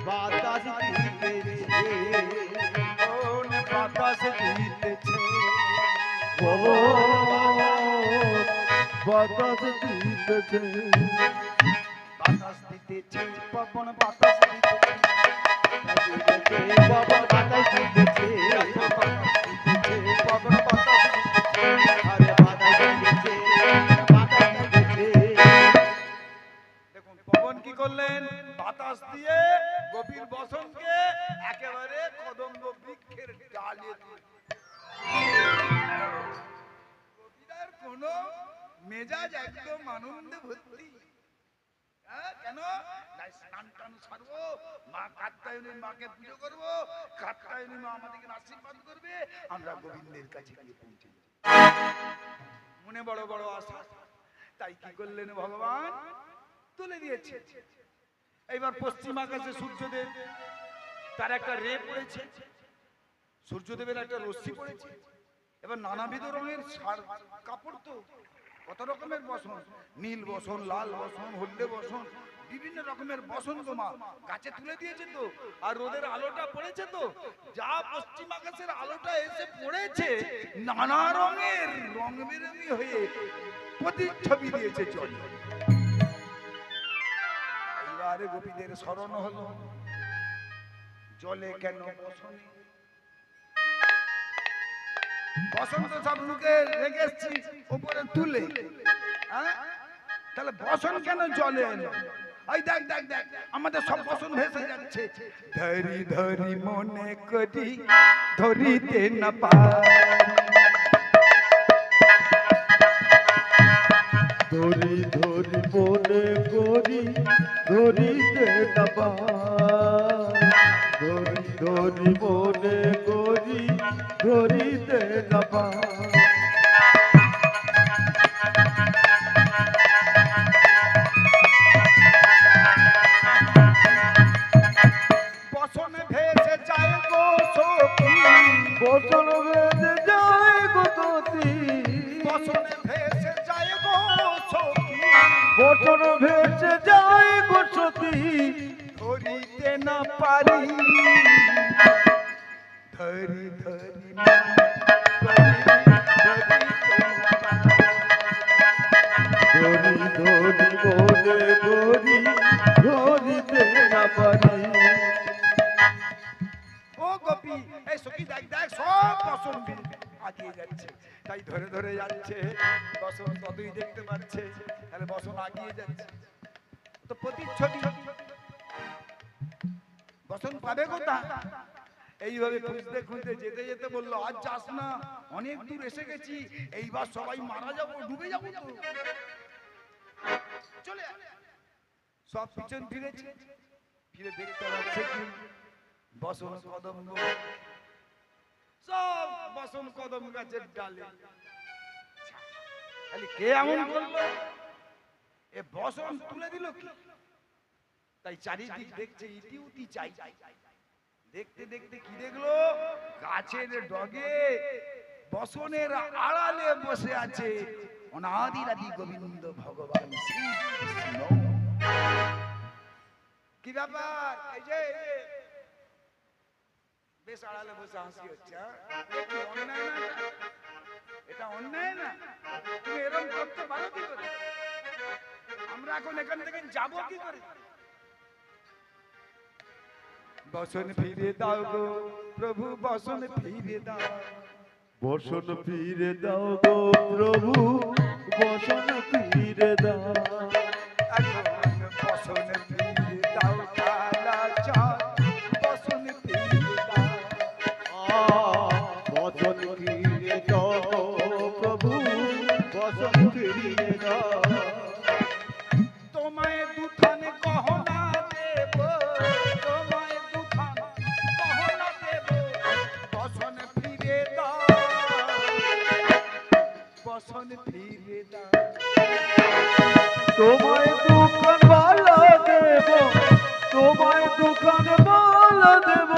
বাতাস দিতেছে, কোন বাতাস দিতেছে। বাতাস দিতেছে, বাতাস দিতেছে, পবন বাতাস দিতেছে। বাবা বাতাস দিতেছে, পবন বাতাস দিতেছে। আরে বাতাস দিতেছে, বাতাস দিতেছে। দেখুন পবন কি করলেন? বাতাস দিয়ে গভীর বসনকে একেবারে কদম্ব বৃক্ষের ডালে কবিতার কোন মেজাজ একদম আনন্দে ভর্তি। কেন? না স্নান টান সারবো, মা কাত্যায়নী মাকে পুজো করবো, কাত্যায়নী মা আমাদেরকে আশীর্বাদ করবে, আমরা গোবিন্দের কাছে গিয়ে পৌঁছে যাবো। মনে বড় বড় আশা। তাই কি করলেন ভগবান? তুলে দিয়েছে। এইবার পশ্চিম আকাশে সূর্যদেব, তার একটা রে পড়েছে, সূর্যদেবের একটা রশ্মি পড়েছে। এবার নানাবিধ রঙের কাপড়, তো কত রকমের বসন, নীল বসন, লাল বসন, হলদে বসন, বিভিন্ন রকমের বসন তোমা গাছে তুলে দিয়েছে। তো আর রোদের আলোটা পড়েছে, তো যা পশ্চিম আকাশের আলোটা এসে পড়েছে নানা রঙের রং বেরঙি হয়ে প্রতিচ্ছবি দিয়েছে জল। এইবারে গোপীদের স্মরণ হলো, জলে কেন বসনে? বসন্ত সব লুকে রেখে এসছি উপরে তুলে, তাহলে বসন কেন জলে এলো? এই দেখ দেখ দেখ, আমাদের সব বসন ভেসে যাচ্ছে। ধরি ধরি মনে করি ধরিতে না পারি, ধরি ধরি মনে করি ধরিতে না পাই, ধরি ধরি মনে করি ধরিতে না পাই। বসন ভেসে যায় গো সখী, বসন বেঁধে যায় গো গতি, বসন ভেসে যায় গো সখী, বসন ভেসে যায় গো সতী, ধরিতে না পারি। ধরি ধরি ধরি ধরি মনে করি ধরিতে না পারি। ও গোপী, এই সখী দেখ দেখ, সব বসন আগিয়ে যাচ্ছে। তাই ধরে ধরে যাচ্ছে, বসন ততই দেখতে পাচ্ছে, তাহলে বসন আগিয়ে যাচ্ছে। তো প্রতিচ্ছবি বসন পাবে কোথায়? এইভাবে খুঁজতে খুঁজতে যেতে যেতে বললো আজ যাস না, অনেক দূর এসে গেছি, এইবার সবাই মারা যাবো, ডুবে যাবো তো, চলে আয়। সব পিছন ফিরেছে, ফিরে দেখতে পাচ্ছে কি বসন কদম, সব বসন কদম গাছের ডালে। খালি কে এমন করলো, এ বসন তুলে দিল কি? তাই চারিদিক দেখছে, ইতি উতি চাই। দেখতে দেখতে কি দেখলো, গাছের ডগে বসনের আড়ালে বসে আছে অনাদিরাদি গোবিন্দ ভগবান শ্রীকৃষ্ণ। কি ব্যাপার? এই যে বেশ আড়ালে বসে হাসি হচ্ছে, এটা অন্যায় না? এটা অন্যায় না? তুমি এরকম করতে পারো কি করে? আমরা এখন এখান থেকে যাবো কি করে? বসন ফিরে দাও গো প্রভু, বসন ফিরে দাও। বসন ফিরে দাও গো প্রভু, বসন ফিরে দাও। এখন বসন ফিরে দাও কালা চাঁদ, বসন ফিরে দাও। বসন ফিরে দাও গো প্রভু, বসন ফিরে দাও। তোমায় দুখান গহনা দেব, তোমায় দুখান গহনা দেব, বসন ফিরে দাও, বসন ফিরে দাও। তোমায় দুখান বালা দেব, তোমায় দুখান বালা দেব,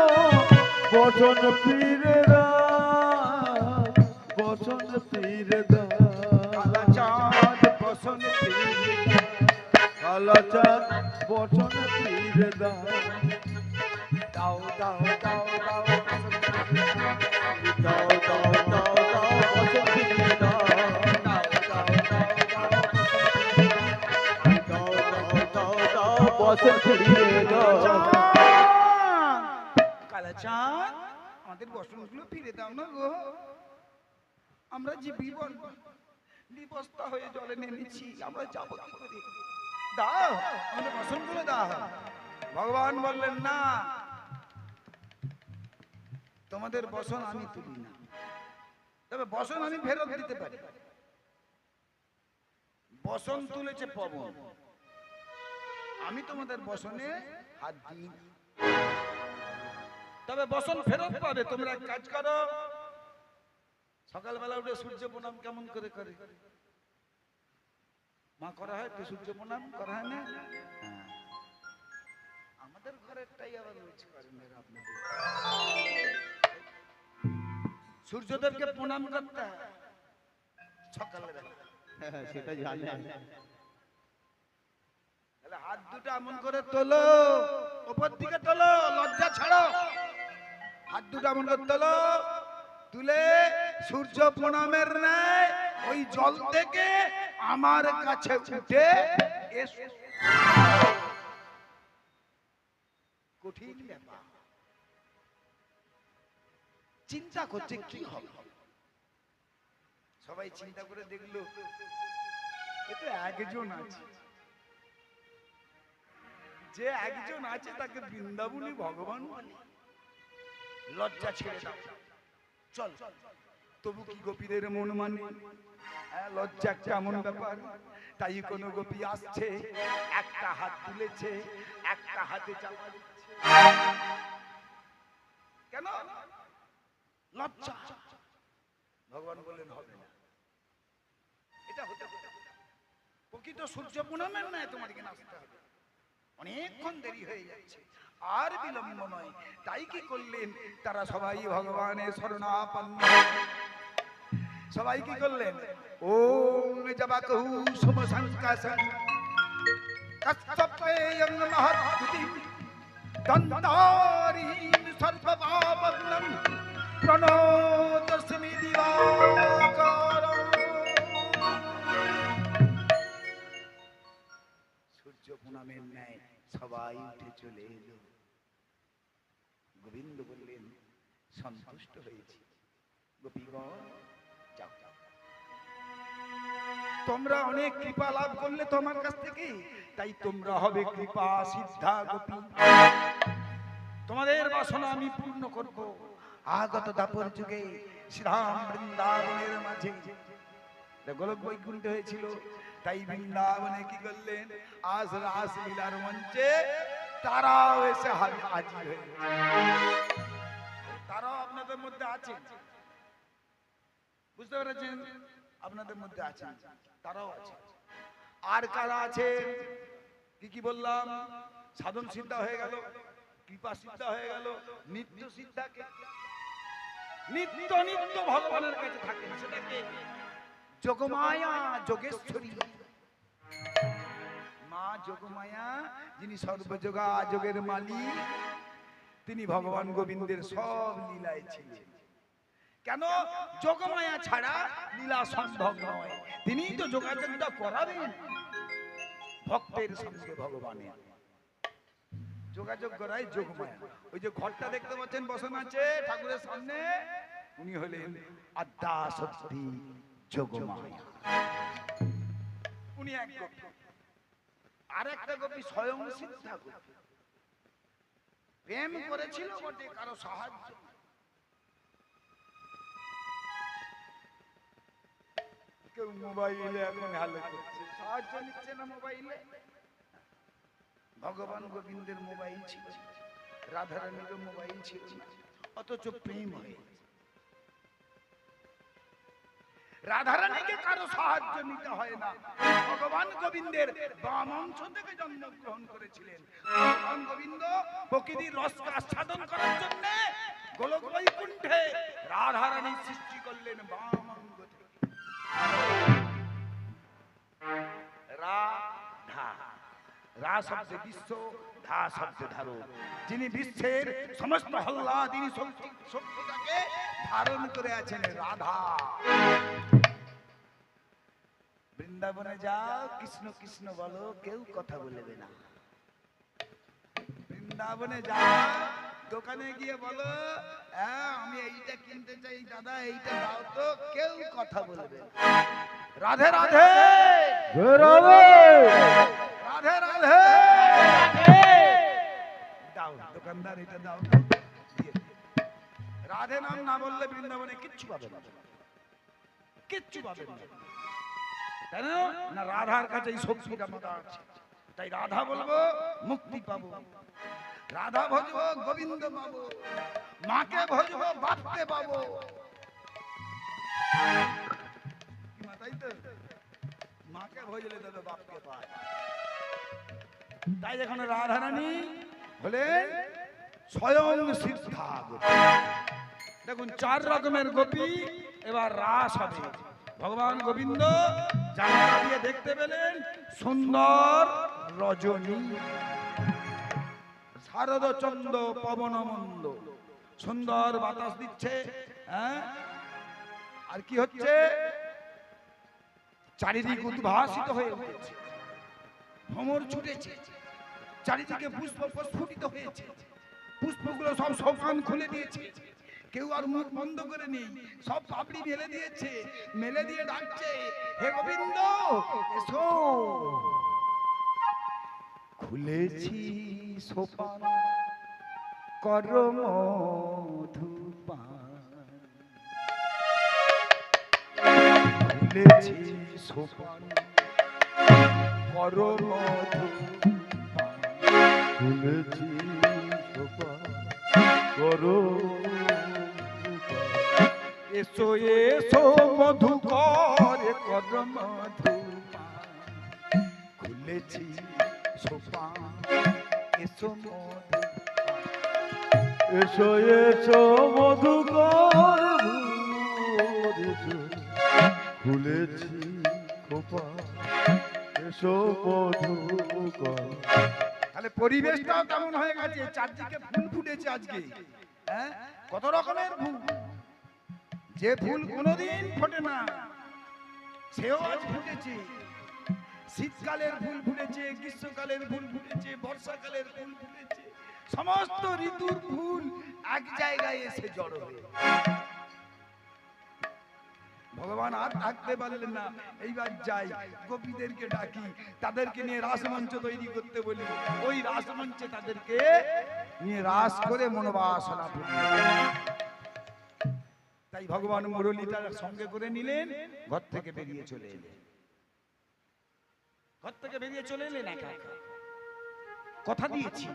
বসন ফিরে দাও, বসন ফিরে দাও। কালা চাঁদ বসন ফিরে দাও। কালা চাঁদ বসন ফিরে দাও। দাও দাও দাও দাও বসন ফিরে দাও। দাও দাও দাও দাও বসন ফিরে দাও। দাও দাও দাও দাও বসন ফিরে দাও। দাও দাও দাও বসন ফিরে দাও। কালা চাঁদ, আমাদের বসনগুলো ফিরে দাও না গো, আমরা যে বিবস্তা হয়ে জলে নেমেছি, আমরা যাবো কি করে? দাও আমাদের বসনগুলো দাও। ভগবান বললেন না, তোমাদের বসন আমি তুলি না, তবে বসন আমি ফেরত দিতে পারি। বসন তুলেছে পবন, আমি তোমাদের বসনে হাত দিই না। তবে বসন ফেরত পাবে। তোমরা এক কাজ করো, সকালবেলা উঠে সূর্য প্রণাম কেমন করে করে? মা করা হয় তো, সূর্য প্রণাম করা হয় না? হ্যাঁ। আমাদের ঘরেরটাই আবার রোজ করেন এরা আপনাদের। সূর্যদেবকে প্রণাম করতে হয় সকালবেলা। সেটা জানে। তাহলে হাত দুটো এমন করে তোলো, উপর দিকে তোলো, লজ্জা ছাড়ো। হাত দুটো এমন করে তোলো, তুলে সূর্য প্রণামের ন্যায় ওই জল থেকে আমার কাছে উঠে এসো। কঠিন ব্যাপার, চিন্তা করছে কি হবে। সবাই চিন্তা করে দেখলো, এ তো একজন আছে, যে একজন আছে তাকে বৃন্দাবনী ভগবান বলে। লজ্জা ছেড়ে দাও, চল। তবু কি গোপীদের মন মানে? লজ্জা একটা এমন ব্যাপার। তাই কোন গোপী আসছে, একটা হাত তুলেছে, একটা হাতে চাপা দিচ্ছে। কেন? লজ্জা। ভগবান বললেন হবে না, এটা হতে হবে। প্রকৃত সূর্য প্রণামের নয়, তোমাদেরকে নাচতে হবে। অনেকক্ষণ দেরি হয়ে যাচ্ছে, আর বিলম্ব নয়। তাই কি করলেন তারা? সবাই ভগবানের শরণাপন্ন। সবাই কি করলেন? ওম জবাকহু সমসংকাশং কচ্ছপেয়ং মহদ্ভুতি দন্তারিম সর্বপাপগ্নং প্রণতস্মি দিবাকরং। সূর্য প্রণামের ন্যায় সবাই উঠে চলে এলো। গোবিন্দ বললেন, সন্তুষ্ট হয়েছি, গোপীগণ যাও। তোমরা অনেক কৃপা লাভ করলে তোমার কাছ থেকে, তাই তোমরা হবে কৃপা সিদ্ধা গোপী। তোমাদের বাসনা আমি পূর্ণ করব। আগত দাপর যুগে শ্রীরাম বৃন্দাবনের মাঝে গোলক বৈকুণ্ঠ হয়েছিল, তাই বৃন্দাবনে কি করলেন, আজ রাস লীলার মঞ্চে তারাও এসে হাজির হয়ে গেছে। তারাও আপনাদের মধ্যে আছে, বুঝতে পেরেছেন? আপনাদের মধ্যে আছে, তারাও আছে। আর কারা আছে? কি কি বললাম? সাধন সিদ্ধা হয়ে গেল, কৃপা সিদ্ধা হয়ে গেল, নিত্য সিদ্ধাকে নিত্য নিত্য ভগবানের কাছে থাকেন, সেটাকে যোগমায়া যোগেশ্বরী মা যোগমায়া, যিনি সর্বযোগা যোগের মালিক, তিনি ভগবান গোবিন্দের সব লীলায় ছিলেন। কেন? যোগমায়া ছাড়া লীলা সম্ভব নয়। তিনিই তো যোগাযোগটা করাবেন ভক্তের সঙ্গে ভগবানের। যোগাযোগ করায় যোগমায়া। ওই যে ঘরটা দেখতে পাচ্ছেন বসানো আছে ঠাকুরের সামনে, উনি হলেন আদ্যা শক্তি যোগমায়া। উনি এক গোপী, আর একটা গোপী স্বয়ং সিদ্ধা গোপী। প্রেম করেছিল বটে, কারো সাহায্য। কেউ মোবাইলে এখন হালে করছে, সাহায্য নিচ্ছে না মোবাইলে। ভগবান গোবিন্দের মোবাইল ছিল, রাধারানীর মোবাইল ছিল না, অথচ প্রেম হয়ে রাধারানীকে কারো সাহায্য নিতে হয় না। ভগবান গোবিন্দের বাম অংশ থেকে জন্মগ্রহণ করেছিলেন। ভগবান গোবিন্দ প্রকৃতির রসকে আস্বাদন করার জন্য গোলক বৈকুণ্ঠে রাধারানী সৃষ্টি করলেন বাম অঙ্গ থেকে। রাধা, রা শব্দে বিশ্ব, ধা শব্দে ধারণ। যিনি বিশ্বের সমস্ত হল্লাদিনী শক্তিটাকে ধারণ করে আছেন রাধা। বৃন্দাবনে যাও, কৃষ্ণ কৃষ্ণ বলো, কেউ কথা বলবে না। বৃন্দাবনে যাও, দোকানে গিয়ে বলো আমি এইটা কিনতে চাই দাদা, এইটা দাও তো, কেউ কথা বলবে না। রাধে রাধে রাধে রাধে, দাও দোকানদার, এটা দাও। রাধে নাম না বললে বৃন্দাবনে কিচ্ছু পাবে না, কিচ্ছু পাবে না। তাই না? রাধার কাছে এই শক্তিটা মাথা আছে, তাই রাধা বলবো মুক্তি পাবো, রাধা ভজবো গোবিন্দ পাবো, মাকে ভজবো বাপকে পাবো। তাই তো, মাকে ভজলে তবে বাপকে পায়। তাই এখন রাধারানী হলেন স্বয়ং সিদ্ধা গোপী। দেখুন 4 রকমের গোপী এবার রাস হবে। ভগবান গোবিন্দ জানালা দিয়ে দেখতে পেলেন সুন্দর রজনী, শারদ চন্দ্র পবন মন্দ, সুন্দর বাতাস দিচ্ছে। হ্যাঁ, আর কি হচ্ছে? চারিদিক উদ্ভাসিত হয়ে উঠেছে, ভ্রমর ছুটেছে, চারিদিকে পুষ্প প্রস্ফুটিত হয়েছে, পুষ্পগুলো সব সোপান খুলে দিয়েছে, কেউ আর মুখ বন্ধ করে নেই, সব পাপড়ি মেলে দিয়েছে, মেলে দিয়ে ডাকছে হে গোবিন্দ এসো। খুলেছি সোপান কর মধুপান, খুলেছি সোপান কর মধুপান, খুলেছি সোপান করো। এসো এসো মধুকর কর মধুপান, খুলেছি সোপান এসো মধুপান। এসো এসো মধুকর খুলেছি সোপান, এসো মধুকর। তাহলে পরিবেশটাও কেমন হয়ে গেছে, চারদিকে ফুল ফুটেছে আজকে। হ্যাঁ, কত রকমের ফুল, যে ফুল কোনোদিন ফোটে না সেও আজ ফুটেছে। শীতকালের ফুল ফুটেছে, গ্রীষ্মকালের ফুল ফুটেছে, বর্ষাকালের ফুল ফুটেছে, সমস্ত ঋতুর ফুল এক জায়গায় এসে জড়ো হয়ে। ভগবান আর থাকতে পারলেন না, এইবার যাই গোপীদেরকে ডাকি, তাদেরকে নিয়ে রাসমঞ্চ তৈরি করতে বলি, ওই রাসমঞ্চে তাদেরকে নিয়ে রাস করে মনোবাসনা পূর্ণ করব। তাই ভগবান মুরলীটা সঙ্গে করে নিলেন, ঘর থেকে বেরিয়ে চলে এলেন। ঘর থেকে বেরিয়ে চলে এলেন একা একা। কথা দিয়েছি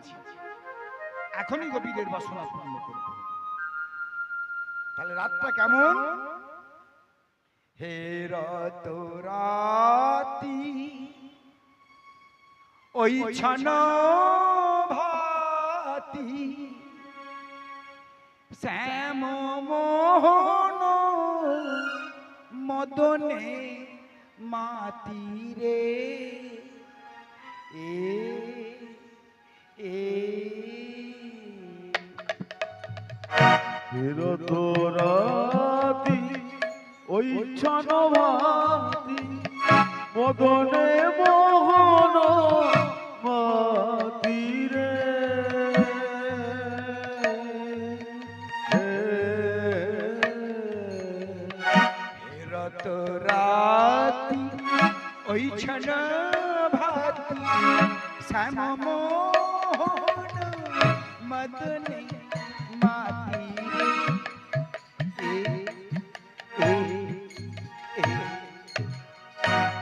এখনই গোপীদের বাসনা পূর্ণ করব। তাহলে রাতটা কেমন? হে রাত রাতি ওই ছান ভাতি শ্যাম মোহন মদনে মাতি রে এ এ রাতি ওই ছান ভাতি মদনে মোহন মাতি রে রাত রাতি ওই ছান ভাতি শ্যাম মোহন মদনে মাতি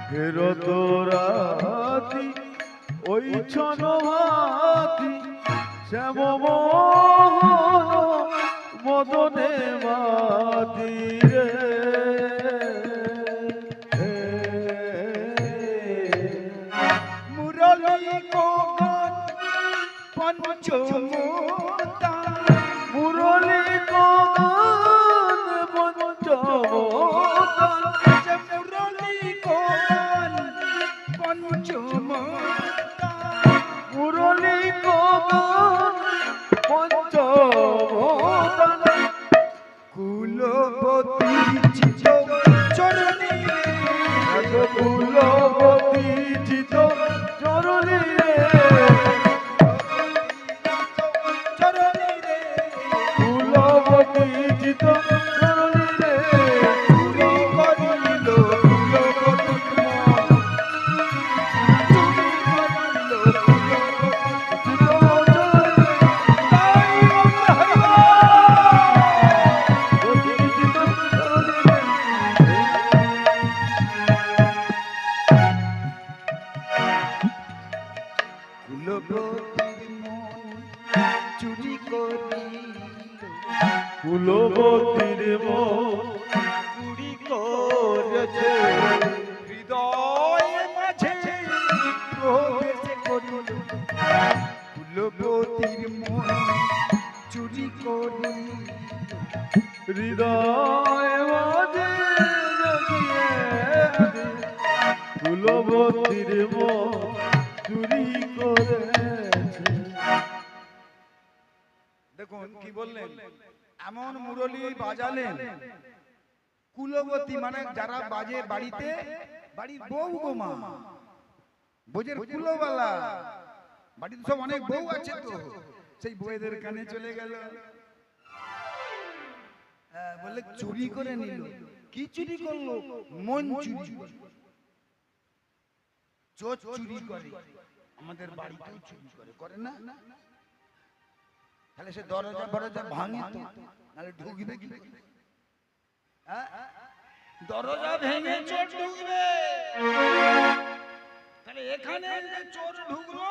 ফেরত রাতি ওই ছন ভাতি শ্যাম মোহন মদনে মাতি রে মুরলী কোগন পঞ্চমোতা মুরলী কোগন পঞ্চমোতা মুরলী কোগন পঞ্চমোতা মুরলী কোগন পঞ্চমোতা কুলবতী চিত চরণী রে কুলবতী চিত চরণী রে চরণী রে কুলবতী চিত চরণী রে চুরি করিল কুলবতী মন চুরি করিল কুলবতী চিত চরণী তাই আমরা চিত চরণী রে কুলবতীর মন চুরি করিল কুলবতীর মন চুরি করেছে হৃদয় মাঝে প্রবেশ করিল কুলবতীর মন চুরি করিল হৃদয় মাঝে জগিয়ে কুলবতীর মন চুরি করেছে। দেখুন কি বললেন, এমন মুরলী বাজালেন কুলবতী মানে যারা বাজে বাড়িতে, বাড়ির বউ গো মা, বোঝের কুলবালা, বাড়িতে সব অনেক বউ আছে তো, সেই বউদের কানে চলে গেল, বলে চুরি করে নিল। কি চুরি করলো? মন চুরি। চোর চুরি করে, আমাদের বাড়িতেও চুরি করে, করে না? তাহলে সে দরজা ফরজা ভাঙে তো, নাহলে ঢুকবে কি? হ্যাঁ? দরজা ভেঙে চোর ঢুকবে। তাহলে এখানে যে চোর ঢুকলো,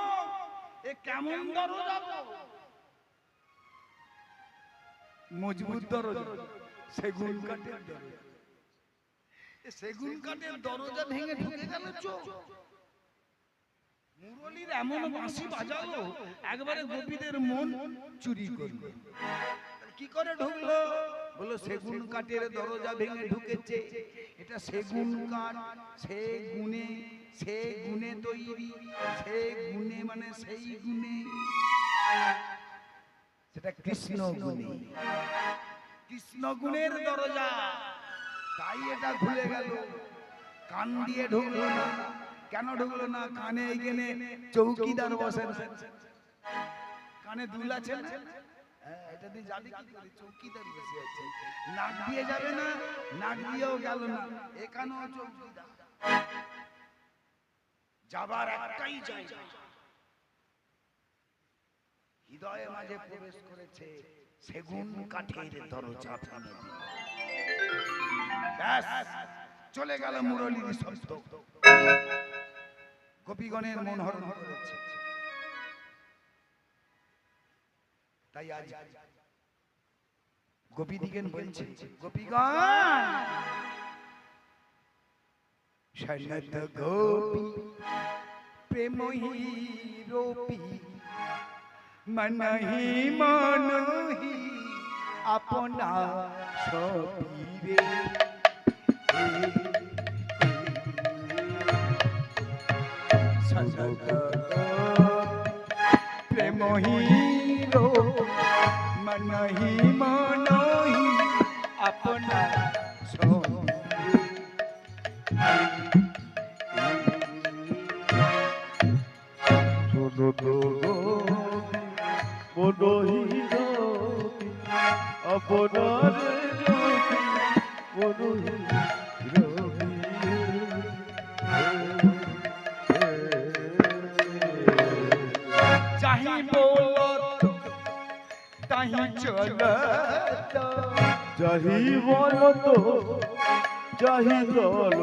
এ কেমন দরজা? মজবুত দরজা, সেগুন কাঠের দরজা। সেগুন কাঠের দরজা ভেঙে ঢুকে গেল চোর। মুরলীর এমন বাঁশি বাজালো, একবারে গোপীদের মন চুরি করলো। কি করে ঢুকলো? বলো সেগুন কাঠের দরজা ভেঙে ঢুকেছে। এটা সেগুন কাঠ, সে গুণে তৈরি, সে গুণে মানে সেই গুণে, সেটা কৃষ্ণ গুণে, কৃষ্ণ গুণের দরজা। তাই এটা খুলে গেল, কান দিয়ে ঢুকলো না। কেন ঢুকলো না? কানে এইখানে চৌকিদার বসে, কানে দুল আছে না, এটা দিয়ে যাবে কি করে? চৌকিদার বসে আছে, নাক দিয়ে যাবে না, নাক দিয়েও গেল না, এখানেও চৌকিদার। যাবার একটাই জায়গা, হৃদয়ের মাঝে প্রবেশ করেছে, সেগুন কাঠের দরজা ভেঙে দিল। ব্যাস, চলে গেল মুরলীর শব্দ, গোপীগণের মন হরণ করেছে। তাই আজ গোপীদিগণ বলছে, গোপীগণ সনত গোপী প্রেমহি রূপী মনহি মনহি আপনা সপীরে সনত প্রেমহি মনহি মনহি আপনা সপীরে আপনার চাহি বলত তাহি চলত, চাহি বলত চাহি চলত,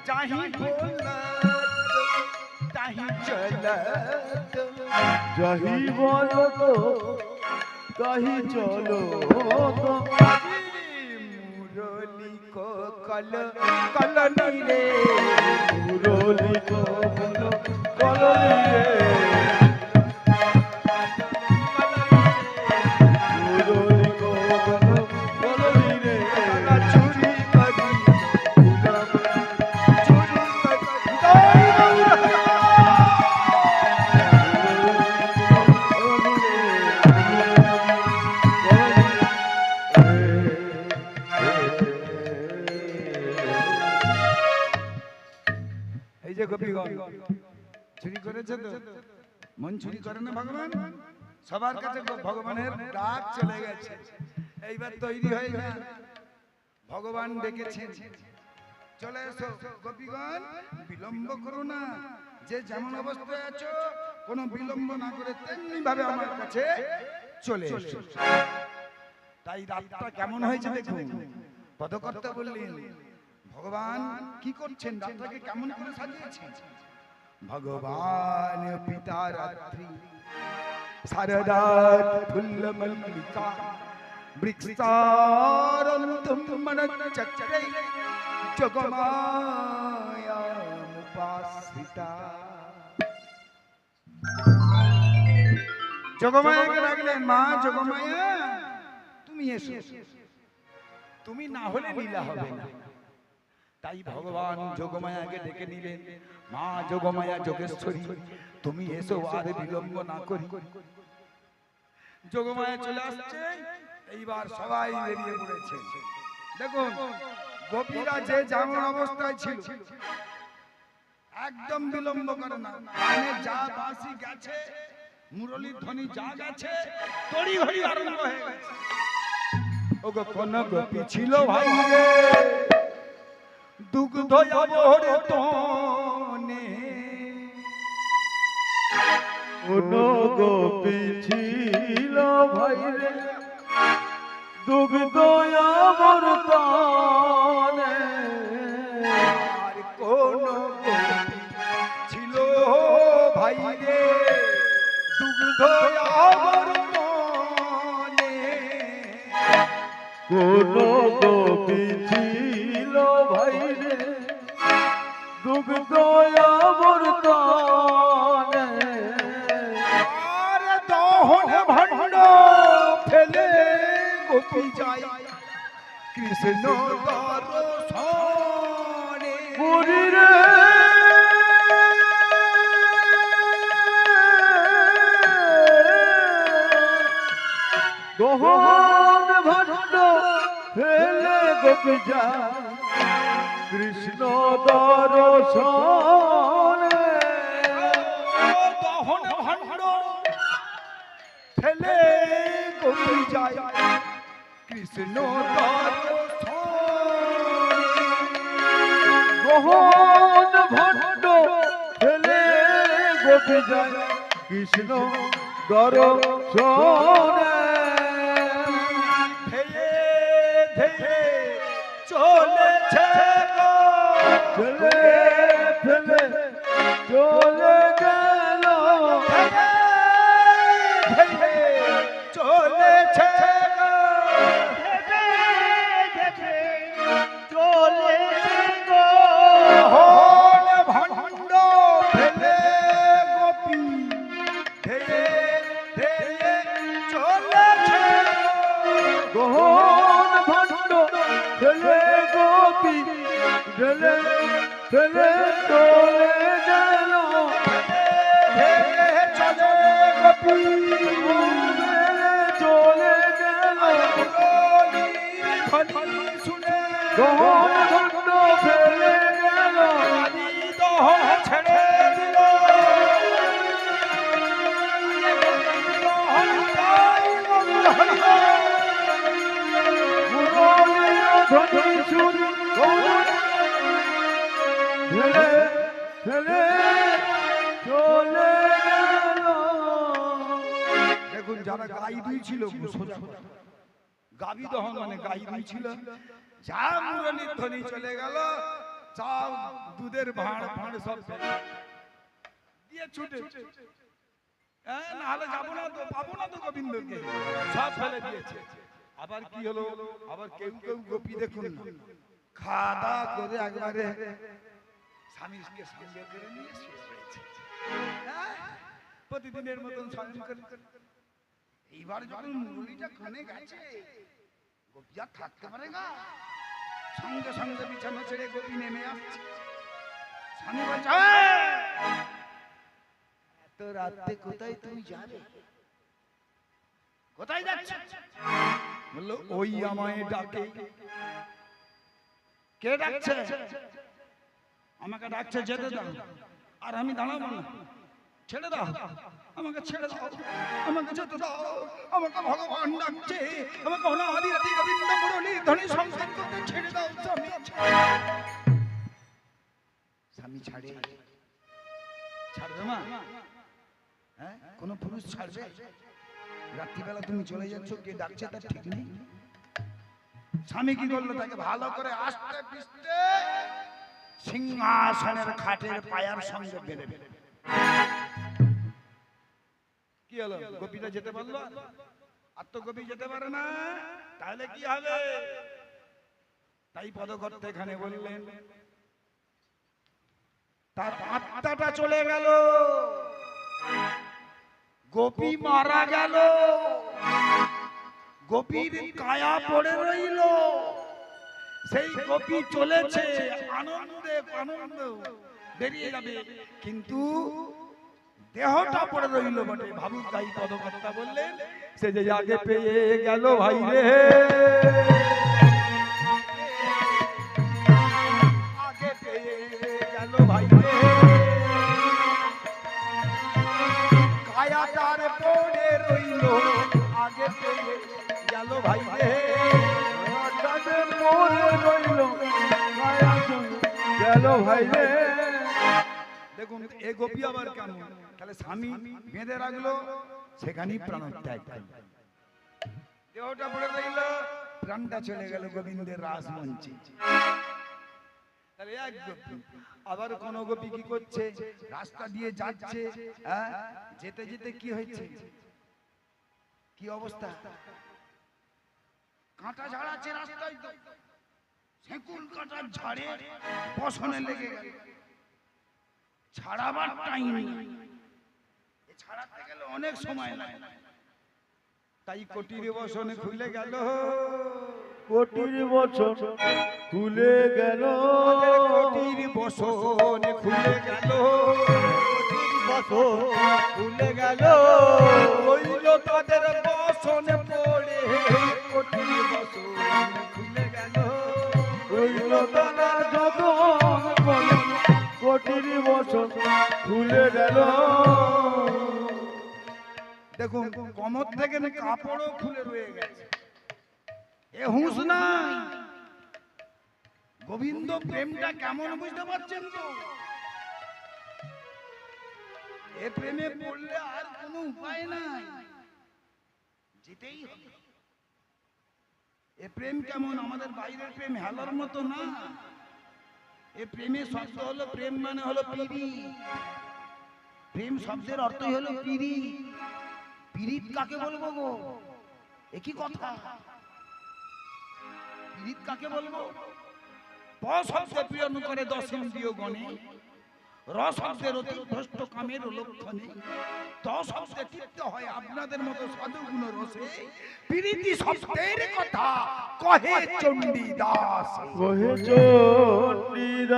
চাহি বলত তাহি চলত, চাহি বলত তাহি চলত। মুরলি কো কল কলনি রে, মুরলি কমল কলনি রে, মুরলি কমল কলনি রে, চুরি করি চুরি এই যে গোপীগণ চুরি করেছে তো, মন চুরি করে না ভগবান, সবার কাছে ভগবানের ডাক চলে গেছে। এইবার তৈরি হয়ে না, ভগবান ডেকেছেন, চলে এসো গোপীগণ, বিলম্ব করো না, যে যেমন অবস্থায় আছো কোনো বিলম্ব না করে তেমনি ভাবে আমার কাছে চলে এসো। তাই রাতটা কেমন হয়েছে দেখুন। পদকর্তা বললেন, ভগবান কি করছেন, রাতটাকে কেমন করে সাজিয়েছেন? ভগবান পিতা রাত্রি শারদাত ফুল্লমল্লিকা বৃক্ষারন্তুম মনশ্চক্রে যোগমায়ামুপাসিতা। যোগমায়াকে ডাকলেন, মা যোগমায়া তুমি এসো, তুমি না হলে লীলা হবে না। তাই ভগবান যোগমায়াকে ডেকে নিলেন, মা যোগমায়া যোগেশ্বরী তুমি এসো, আর বিলম্ব না করি। যোগমায়া চলে আসছে, এইবার সবাই বেরিয়ে পড়েছে। দেখুন গোপীরা যে যেমন অবস্থায় ছিল একদম বিলম্ব করে না, কানে যা বাঁশি গেছে, মুরলীর ধ্বনি যা গেছে, তড়ি ঘড়ি আরম্ভ হয়ে গেছে। ওগো কোন গোপী ছিল ভাই রে, দুগ্ধ আবহরে তনে, কোন গোপী ছিল ভাই রে, দুগ্ধ আবর্তনে, আর কোন গোপী ছিল ভাই রে, দুগ্ধ আবর্তনে, কোন গোপী ছিল ভাই রে, দুগ্ধ আবর্তনে, আর দহন ভণ্ড ফেলে গোপী যায় কৃষ্ণ দর্শনে। পুরী রে দহন ভণ্ড ফেলে গোপী যায় কৃষ্ণ দর্শনে, দহন ভণ্ড ফেলে কৃষ্ণ মোহন ভণ্ড ফেলে গোপী যায় কৃষ্ণ দর্শনে ধেয়ে ধেয়ে চলেছে গো। ফেলে ফেলে চলে গেল ধেয়ে চলেছে গো। মোহন ভণ্ড ফেলে গোপী ধেয়ে ধেয়ে চলেছে গো। মোহন ভণ্ড ফেলে গোপী ফেলে ফেলে চলে গেল ধেয়ে চলে গোপী ফেলে চলে গেল ধ্বনি শুনে মোহন ভণ্ড ফেলে গেল আদি দহ ছেড়ে দিল। মুরলীর ধ্বনি শুনি ফেলে ফেলে চলে গেল। দেখুন যারা গাই দুই ছিল গাবি দহন মানে গাই দুই ছিল, যা মুরলীর ধ্বনি চলে গেল, যা দুধের ভাঁড় ফাঁড় সব ফেলে দিয়ে ছুটে, নাহলে যাবো না তো, পাবো না তো গোবিন্দকে, সব ফেলে দিয়েছে। আবার কি হলো, আবার কেউ কেউ গোপী দেখুন খাওয়া দাওয়া করে একবারে স্বামীকে সঙ্গে করে নিয়ে শুয়ে পড়েছে। প্রতিদিনের মতন সঙ্গে করে। এইবার যখন মুরলীটা কানে গেছে, গোপী আর থাকতে পারে না, সঙ্গে সঙ্গে বিছানা ছেড়ে গোপী নেমে আসছে। স্বামী বলছে, এত রাতে কোথায় তুমি যাবে, কোথায় যাচ্ছ? বললো ওই আমায় ডাকে। কে ডাকছে? আমাকে ডাকছে, যেতে দাও। আর আমি দাঁড়াবো না, ছেড়ে দাও, আমাকে ছেড়ে দাও, আমাকে যেতে দাও, আমাকে ভগবান ডাকছে, আমাকে অনাদি রাতি গোবিন্দ মুরলীর ধ্বনি সংসার করতে ছেড়ে দাও। স্বামী স্বামী ছাড়ে, ছাড়বে মা? হ্যাঁ, কোন পুরুষ ছাড়বে? রাত্রিবেলা তুমি চলে যাচ্ছ, কে ডাকছে তার ঠিক নেই। স্বামী কি করলো, তাকে ভালো করে আস্তে পিস্তে সিংহাসনের খাটের পায়ার সঙ্গে বেঁধে ফেলে। কি হলো, গোপীটা যেতে পারলো? আর তো গোপী যেতে পারে না, তাহলে কি হবে? তাই পদকর্তা এখানে বললেন তার আত্মাটা চলে গেল, গোপী মারা গেল, গোপীর কায়া পড়ে রইল। সেই গোপী চলেছে আনন্দে, আনন্দ বেরিয়ে যাবে, কিন্তু দেহটা পড়ে রইল বটে। ভাবুক, তাই পদকর্তা বললেন সে যে আগে পেয়ে গেল ভাই রে, আগে পেয়ে গেল ভাই রে, কায়াটার পড়ে রইল, আগে পেয়ে গেল ভাই রে, তাদের মরে রইল মায়া গেল ভাই রে। দেখুন এ গোপী আবার কেন, তাহলে স্বামী বেঁধে রাখলো, সেখানেই প্রাণত্যাগ করল, দেহটা পড়ে রইল, প্রাণটা চলে গেল গোবিন্দের রাসমঞ্চে। তাহলে এক গোপী। আবার কোন গোপী কি করছে, রাস্তা দিয়ে যাচ্ছে, যেতে যেতে কি হয়েছে, কি অবস্থা, কাঁটা ঝাড়াচ্ছে রাস্তায়, তো সেকুল কাঁটার ঝাড়ে বসনে লেগে গেল, ছাড়াবার টাইম নেই, ছাড়াতে গেলে অনেক সময় লাগে, তাই কোটির বসনে খুলে গেল, কোটির বছর খুলে গেল, কোটির বসনে খুলে গেল, বছর খুলে গেল, রইল তাদের বসনে পড়ে, কোটির বসনে খুলে গেল, রইল তারা যত কোটির বছর খুলে গেল। দেখুন কমর থেকে কাপড়ও খুলে রয়ে গেছে, এ হুঁশ নাই। গোবিন্দ প্রেমটা কেমন বুঝতে পারছেন তো? এ প্রেমে পড়লে আর কোনো উপায় নাই, যেতেই হবে। এ প্রেম কেমন? আমাদের বাইরের প্রেম হেলার মতো না। এ প্রেমে শব্দ হলো, প্রেম মানে হলো পিরি। প্রেম শব্দের অর্থই হলো পিরি। পিরিত কাকে বলবো গো? একই কথা। পিরিত কাকে বলবো? প শব্দে প্রিয়ন করে 10 ইন্দ্রিয় গণে, র শব্দের অতিভ্রষ্ট কামের লক্ষণে, ত শব্দে তৃপ্ত হয় আপনাদের মতো সাধুগুণ রসে, পিরিতি শব্দের কথা কহে চণ্ডীদাস। কহে চণ্ডীদাস।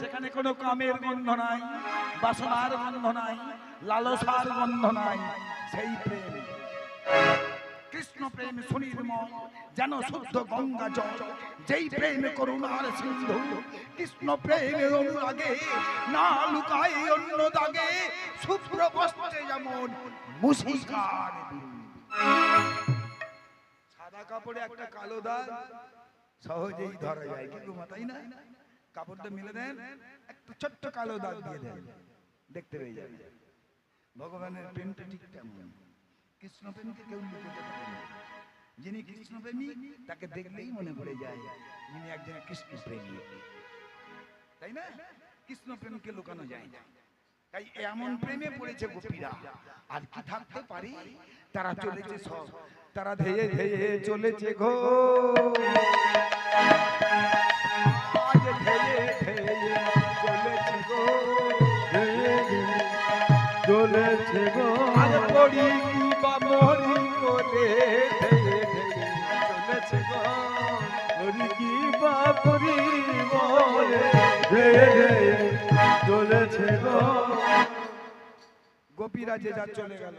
যেখানে কোনো কামের গন্ধ নাই, বাসনার গন্ধ নাই, লালসার গন্ধ নাই, সেই প্রেম। কৃষ্ণ প্রেম সুনির্মল যেন শুদ্ধ গঙ্গা জল, যেই প্রেম করুণার সিন্ধু। কৃষ্ণ প্রেমের অনুরাগে না লুকায় অন্য দাগে, শুভ্র বস্ত্রে যেমন মুশিকার বিন্দু। সাদা কাপড়ে একটা কালো দাগ সহজেই ধরা যায়, কিন্তু মাথাই না, কাপড়টা মিলে দেন, একটা ছোট্ট কালো দাগ দিয়ে দেন, দেখতে পেয়ে যাবেন। ভগবানের প্রেমটা ঠিক তেমন। কৃষ্ণ প্রেমকে কেউ লুকোতে পারে না। যিনি কৃষ্ণ প্রেমী তাকে দেখলেই মনে পড়ে যায় যিনি একজন কৃষ্ণ প্রেমী, তাই না? কৃষ্ণ প্রেমকে লুকানো যায় না। তাই এমন প্রেমে পড়েছে গোপীরা, আর কি থাকতে পারে? তারা চলেছে সব, তারা ধেয়ে ধেয়ে চলেছে গো, আজ ধেয়ে ধেয়ে চলেছে গো, চলেছে গো। আজ পড়ি কি বা মরি করে ধেয়ে ধেয়ে চলেছে গো, করি কি বা করি বলে চলেছে গো। গোপীরা যে যা চলে গেল।